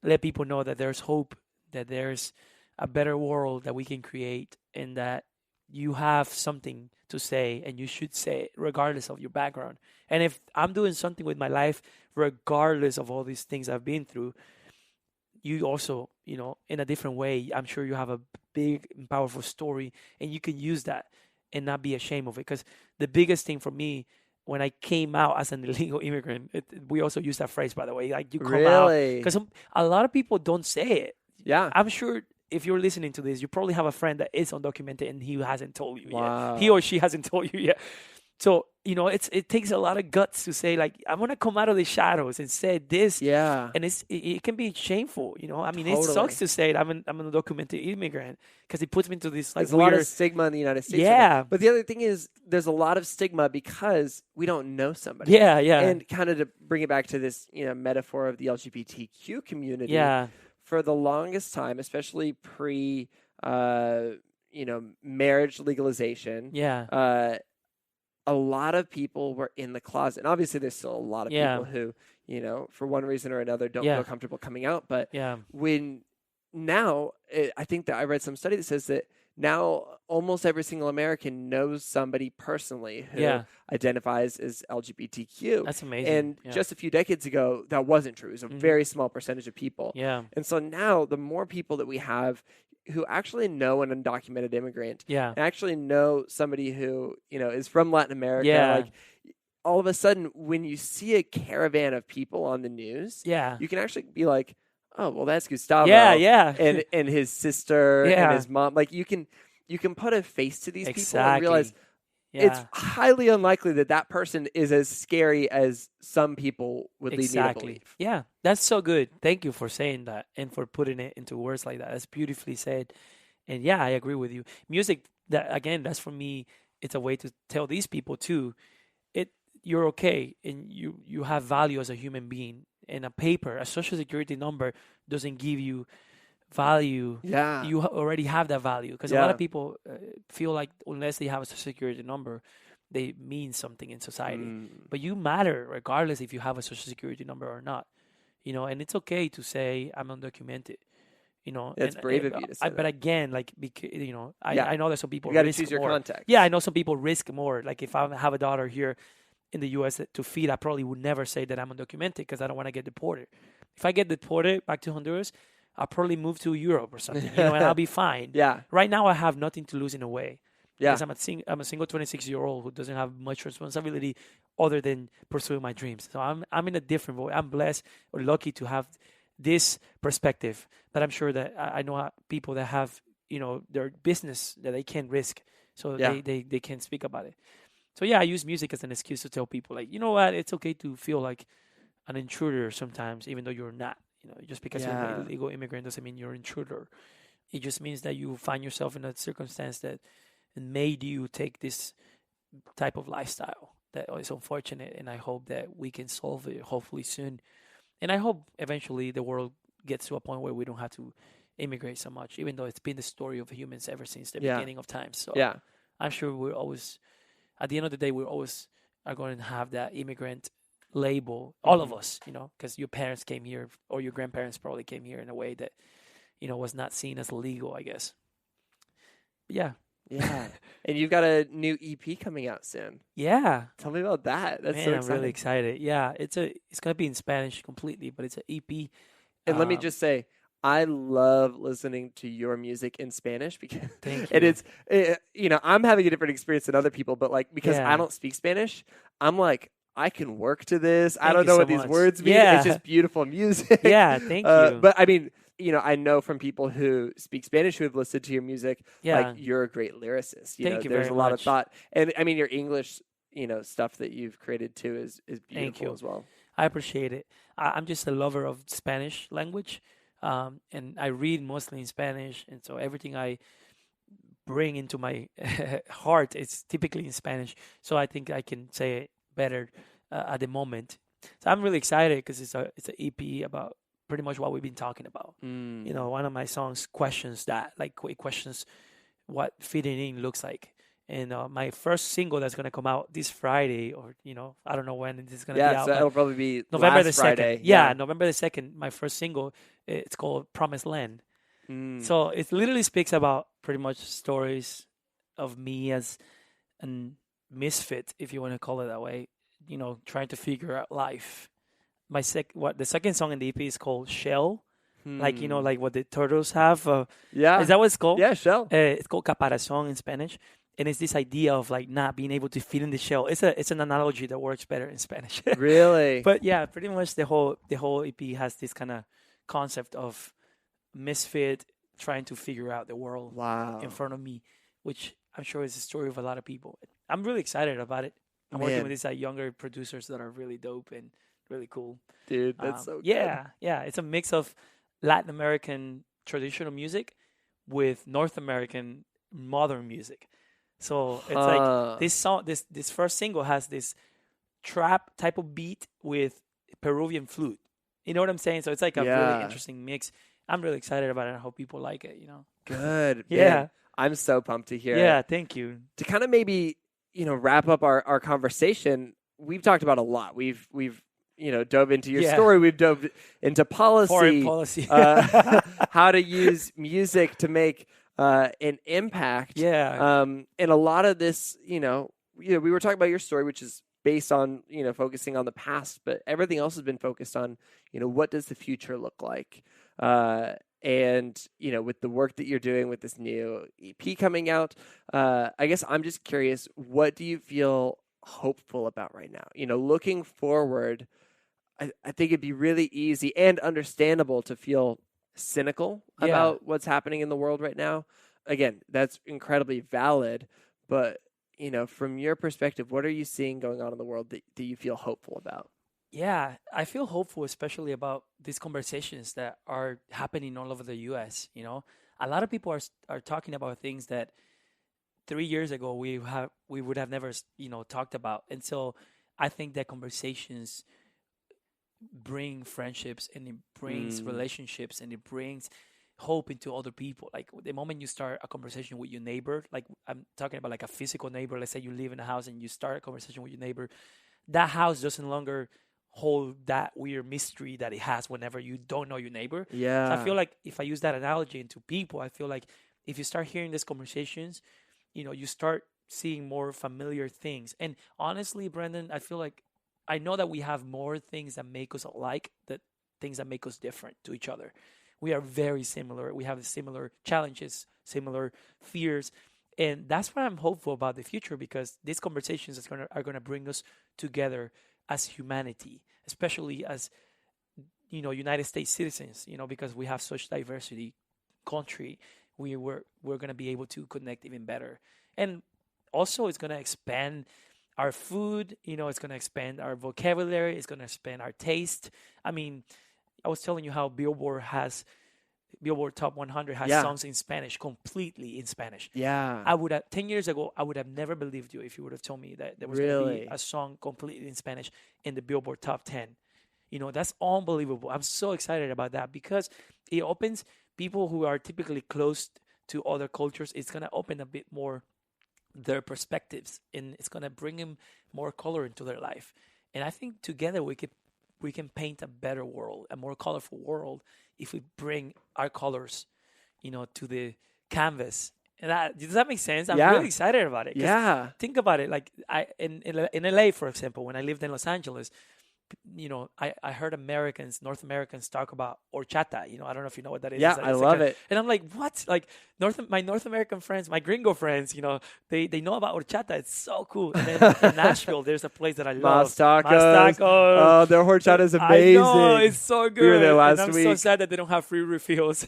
let people know that there's hope, that there's a better world that we can create, and that you have something to say and you should say it regardless of your background. And if I'm doing something with my life, regardless of all these things I've been through, you also, in a different way, I'm sure you have a big and powerful story, and you can use that and not be ashamed of it. Because the biggest thing for me, when I came out as an illegal immigrant, we also use that phrase, by the way, like you come out, Really? because a lot of people don't say it. Yeah. I'm sure if you're listening to this, you probably have a friend that is undocumented and he hasn't told you Wow. yet. He or she hasn't told you yet. So, it takes a lot of guts to say, like, I'm going to come out of the shadows and say this. Yeah. And it can be shameful, I mean, Totally. it sucks to say it. I'm an undocumented immigrant, because it puts me into this, like, There's a weird... lot of stigma in the United States. Yeah. But the other thing is, there's a lot of stigma because we don't know somebody. Yeah, yeah. And kind of to bring it back to this, metaphor of the LGBTQ community. Yeah. For the longest time, especially marriage legalization. Yeah. A lot of people were in the closet. And obviously, there's still a lot of Yeah. people who, for one reason or another, don't Yeah. feel comfortable coming out. But Yeah. I think that I read some study that says that now almost every single American knows somebody personally who Yeah. identifies as LGBTQ. That's amazing. And Yeah. just a few decades ago, that wasn't true. It was a Mhm. very small percentage of people. Yeah. And so now the more people that we have who actually know an undocumented immigrant, Yeah. and actually know somebody who, is from Latin America, Yeah. like all of a sudden when you see a caravan of people on the news, Yeah. you can actually be like, oh, well, that's Gustavo. Yeah. Yeah. And his sister Yeah. and his mom. Like you can put a face to these people and Exactly. realize Yeah. it's highly unlikely that person is as scary as some people would lead me to Exactly. believe. Yeah, that's so good. Thank you for saying that and for putting it into words like that. That's beautifully said. And yeah, I agree with you. Music, that again, that's for me. It's a way to tell these people too, you're okay and you have value as a human being. And a social security number doesn't give you value. Yeah. You already have that value, because a lot Yeah. of people feel like unless they have a social security number, they mean something in society. But you matter regardless if you have a social security number or not. And it's okay to say I'm undocumented. It's brave of you to say But that. again, like, Yeah. I know that some people You got to risk choose your more. context. Yeah, I know some people risk more. Like if I have a daughter here in the U.S. to feed, I probably would never say that I'm undocumented because I don't want to get deported. If I get deported back to Honduras, I'll probably move to Europe or something, and I'll be fine. Yeah. Right now, I have nothing to lose in a way. Yeah. Because I'm a single 26-year-old who doesn't have much responsibility other than pursuing my dreams. So I'm in a different way. I'm blessed or lucky to have this perspective. But I'm sure that I know people that have, their business that they can't risk. So Yeah. they can't speak about it. So yeah, I use music as an excuse to tell people, like, you know what, it's okay to feel like an intruder sometimes, even though you're not. Just because you're Yeah. an illegal immigrant doesn't mean you're an intruder. It just means that you find yourself in a circumstance that made you take this type of lifestyle that is unfortunate. And I hope that we can solve it hopefully soon. And I hope eventually the world gets to a point where we don't have to immigrate so much, even though it's been the story of humans ever since the Yeah. beginning of time. So Yeah. I'm sure we're always, at the end of the day, we always are going to have that immigrant label, all of us, because your parents came here or your grandparents probably came here in a way that was not seen as legal, I guess. But yeah. Yeah. And you've got a new EP coming out soon. Yeah. Tell me about that. That's Man, so I'm really exciting. excited. Yeah, it's gonna be in Spanish completely, but it's an EP. And let me Um, just say, I love listening to your music in Spanish because Thank and you. I'm having a different experience than other people, but like because I Yeah. don't speak Spanish, I'm like I can work to this. I Thank don't you know so what these much. words mean. It's Yeah. just beautiful music. Yeah, thank you. But I mean, I know from people who speak Spanish who have listened to your music, like Yeah. you're a great lyricist. Thank you There's very a lot of much. thought, and I mean your English, stuff that you've created too is Thank beautiful you. as well. I appreciate it. I'm just a lover of Spanish language, and I read mostly in Spanish, and so everything I bring into my heart is typically in Spanish. So I think I can say it better at the moment. So I'm really excited because it's an EP about pretty much what we've been talking about. Mm. One of my songs questions that, like it questions what fitting in looks like. And my first single that's gonna come out this Friday, or I don't know when this is gonna be Yeah, out, so but it'll probably be November the last 2nd. Friday. Yeah, Yeah. November the 2nd. My first single. It's called Promised Land. Mm. So it literally speaks about pretty much stories of me as a misfit, if you want to call it that way. Trying to figure out life. The second song in the EP is called Shell, like Hmm. like what the turtles have. Is Yeah. that what it's called? Yeah, Shell. It's called caparazón in Spanish, and it's this idea of like not being able to fit in the shell. It's an analogy that works better in Spanish. Really? But yeah, pretty much the whole EP has this kind of concept of misfit trying to figure out the world in Wow. front of me, which I'm sure is the story of a lot of people. I'm really excited about it. I'm working with Man, these younger producers that are really dope and really cool. dude, that's so good. Yeah, it's a mix of Latin American traditional music with North American modern music. So it's like Huh. this song, this first single has this trap type of beat with Peruvian flute. You know what I'm saying? So it's like a really Yeah. interesting mix. I'm really excited about it. I hope people like it. Good. Man, Yeah, I'm so pumped to hear it. yeah. Thank you. To kind of maybe, wrap up our conversation, we've talked about a lot. We've dove into your Yeah, story. We've dove into foreign policy, policy. how to use music to make an impact. Yeah, And a lot of this, we were talking about your story, which is based on, focusing on the past, but everything else has been focused on, what does the future look like? And, with the work that you're doing with this new EP coming out, I guess I'm just curious, what do you feel hopeful about right now? Looking forward, I think it'd be really easy and understandable to feel cynical yeah. about what's happening in the world right now. Again, that's incredibly valid, but from your perspective, what are you seeing going on in the world that you feel hopeful about? Yeah, I feel hopeful, especially about these conversations that are happening all over the U.S. A lot of people are talking about things that 3 years ago we would have never talked about, and so I think that conversations bring friendships, and it brings Mm, relationships, and it brings hope into other people. Like the moment you start a conversation with your neighbor, like I'm talking about like a physical neighbor. Let's say you live in a house and you start a conversation with your neighbor, that house doesn't longer hold that weird mystery that it has whenever you don't know your neighbor. So I yeah. feel like if I use that analogy into people, I feel like if you start hearing these conversations, you start seeing more familiar things. And honestly, Brendan, I feel like I know that we have more things that make us alike, that things that make us different to each other. We are very similar. We have similar challenges, similar fears, and that's why I'm hopeful about the future, because these conversations are gonna bring us together as humanity, especially as United States citizens. Because we have such diversity country, we're gonna be able to connect even better, and also it's gonna expand our food. It's gonna expand our vocabulary. It's gonna expand our taste. I mean, I was telling you how Billboard Top 100 has Yeah. songs in Spanish, completely in Spanish. Yeah. I would have 10 years ago, I would have never believed you if you would have told me that there was going to be Really? a song completely in Spanish in the Billboard Top 10. That's unbelievable. I'm so excited about that because it opens people who are typically closed to other cultures. It's going to open a bit more their perspectives, and it's going to bring them more color into their life. And I think together we could we can paint a better world, a more colorful world, if we bring our colors, to the canvas. And does that make sense? I'm really excited about it. Yeah. Think about it. Like in LA, for example, when I lived in Los Angeles, I heard North Americans talk about horchata. I don't know if you know what that is. Yeah, I love it. And I'm like, what? Like my North American friends, my gringo friends, they know about horchata. It's so cool. And then in Nashville, there's a place that I love. Mas Tacos. Oh, their horchata is amazing. I know, it's so good. We were there last and I'm week. so sad that they don't have free refills.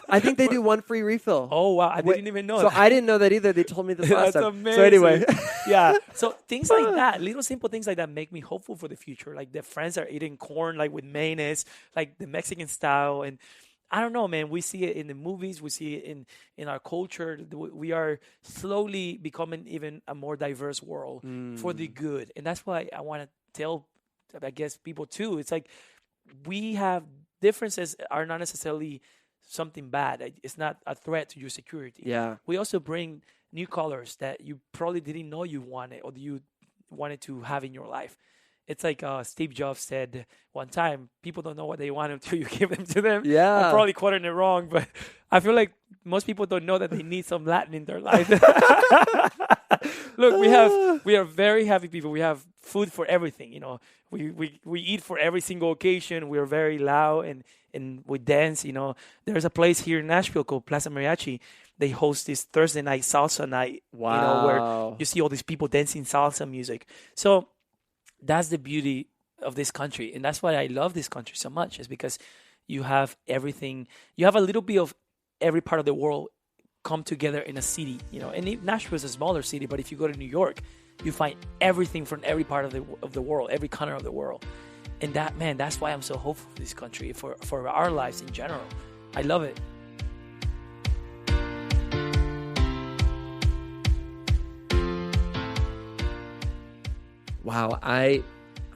I think they do one free refill. Oh, wow. I didn't even know so that. I didn't know that either. They told me this last That's time. amazing. So anyway. Yeah. So things like that, little simple things like that make me hopeful for the future. Like the friends are eating corn like with mayonnaise, like the Mexican style. And I don't know, man. We see it in the movies. We see it in our culture. We are slowly becoming even a more diverse world for the good. And that's why I want to tell, I guess, people too. It's like we have differences are not necessarily something bad. It's not a threat to your security. Yeah. We also bring new colors that you probably didn't know you wanted or you wanted to have in your life. It's like Steve Jobs said one time, people don't know what they want until you give them to them. Yeah. I'm probably quoting it wrong, but I feel like most people don't know that they need some Latin in their life. Look, we are very happy people. We have food for everything, We eat for every single occasion. We are very loud and we dance, There's a place here in Nashville called Plaza Mariachi. They host this Thursday night salsa night, where you see all these people dancing salsa music. So that's the beauty of this country. And that's why I love this country so much, is because you have everything. You have a little bit of every part of the world come together in a city, And Nashville is a smaller city, but if you go to New York, you find everything from every part of the world, every corner of the world. And that's why I'm so hopeful for this country, for our lives in general. I love it. Wow, I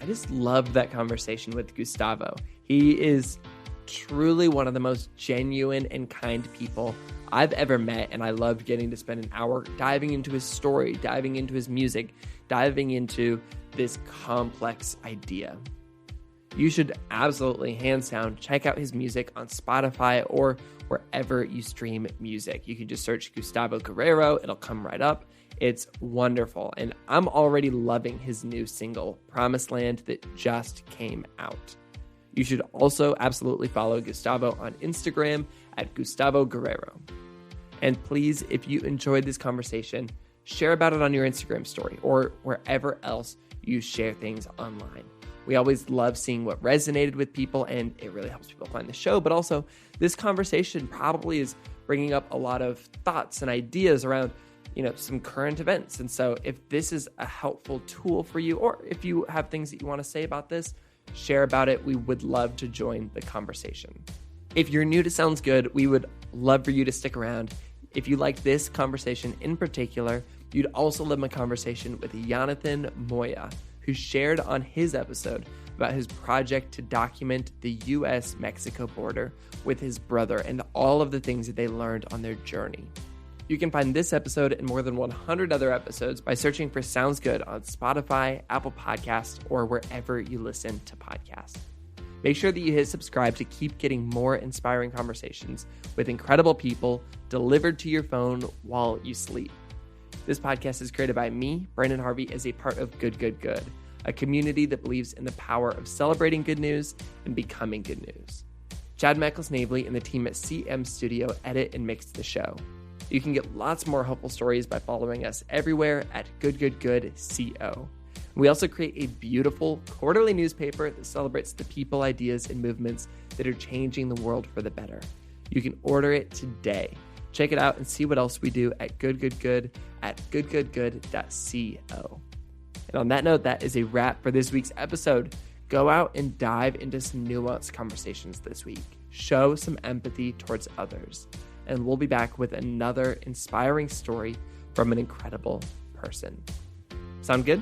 just loved that conversation with Gustavo. He is truly one of the most genuine and kind people I've ever met, and I loved getting to spend an hour diving into his story, diving into his music, diving into this complex idea. You should absolutely, hands down, check out his music on Spotify or wherever you stream music. You can just search Gustavo Guerrero. It'll come right up. It's wonderful. And I'm already loving his new single, Promised Land, that just came out. You should also absolutely follow Gustavo on Instagram at Gustavo Guerrero. And please, if you enjoyed this conversation, share about it on your Instagram story or wherever else you share things online. We always love seeing what resonated with people, and it really helps people find the show. But also, this conversation probably is bringing up a lot of thoughts and ideas around, some current events. And so if this is a helpful tool for you, or if you have things that you want to say about this, share about it. We would love to join the conversation. If you're new to Sounds Good, we would love for you to stick around. If you like this conversation in particular, you'd also love my conversation with Jonathan Moya, who shared on his episode about his project to document the U.S.-Mexico border with his brother and all of the things that they learned on their journey. You can find this episode and more than 100 other episodes by searching for Sounds Good on Spotify, Apple Podcasts, or wherever you listen to podcasts. Make sure that you hit subscribe to keep getting more inspiring conversations with incredible people delivered to your phone while you sleep. This podcast is created by me, Brandon Harvey, as a part of Good, Good, Good, a community that believes in the power of celebrating good news and becoming good news. Chad Meckles-Navely and the team at CM Studio edit and mix the show. You can get lots more helpful stories by following us everywhere at Good, Good, Good CO. We also create a beautiful quarterly newspaper that celebrates the people, ideas, and movements that are changing the world for the better. You can order it today. Check it out and see what else we do at Good, Good, Good at goodgoodgood.co. And on that note, that is a wrap for this week's episode. Go out and dive into some nuanced conversations this week. Show some empathy towards others. And we'll be back with another inspiring story from an incredible person. Sound good?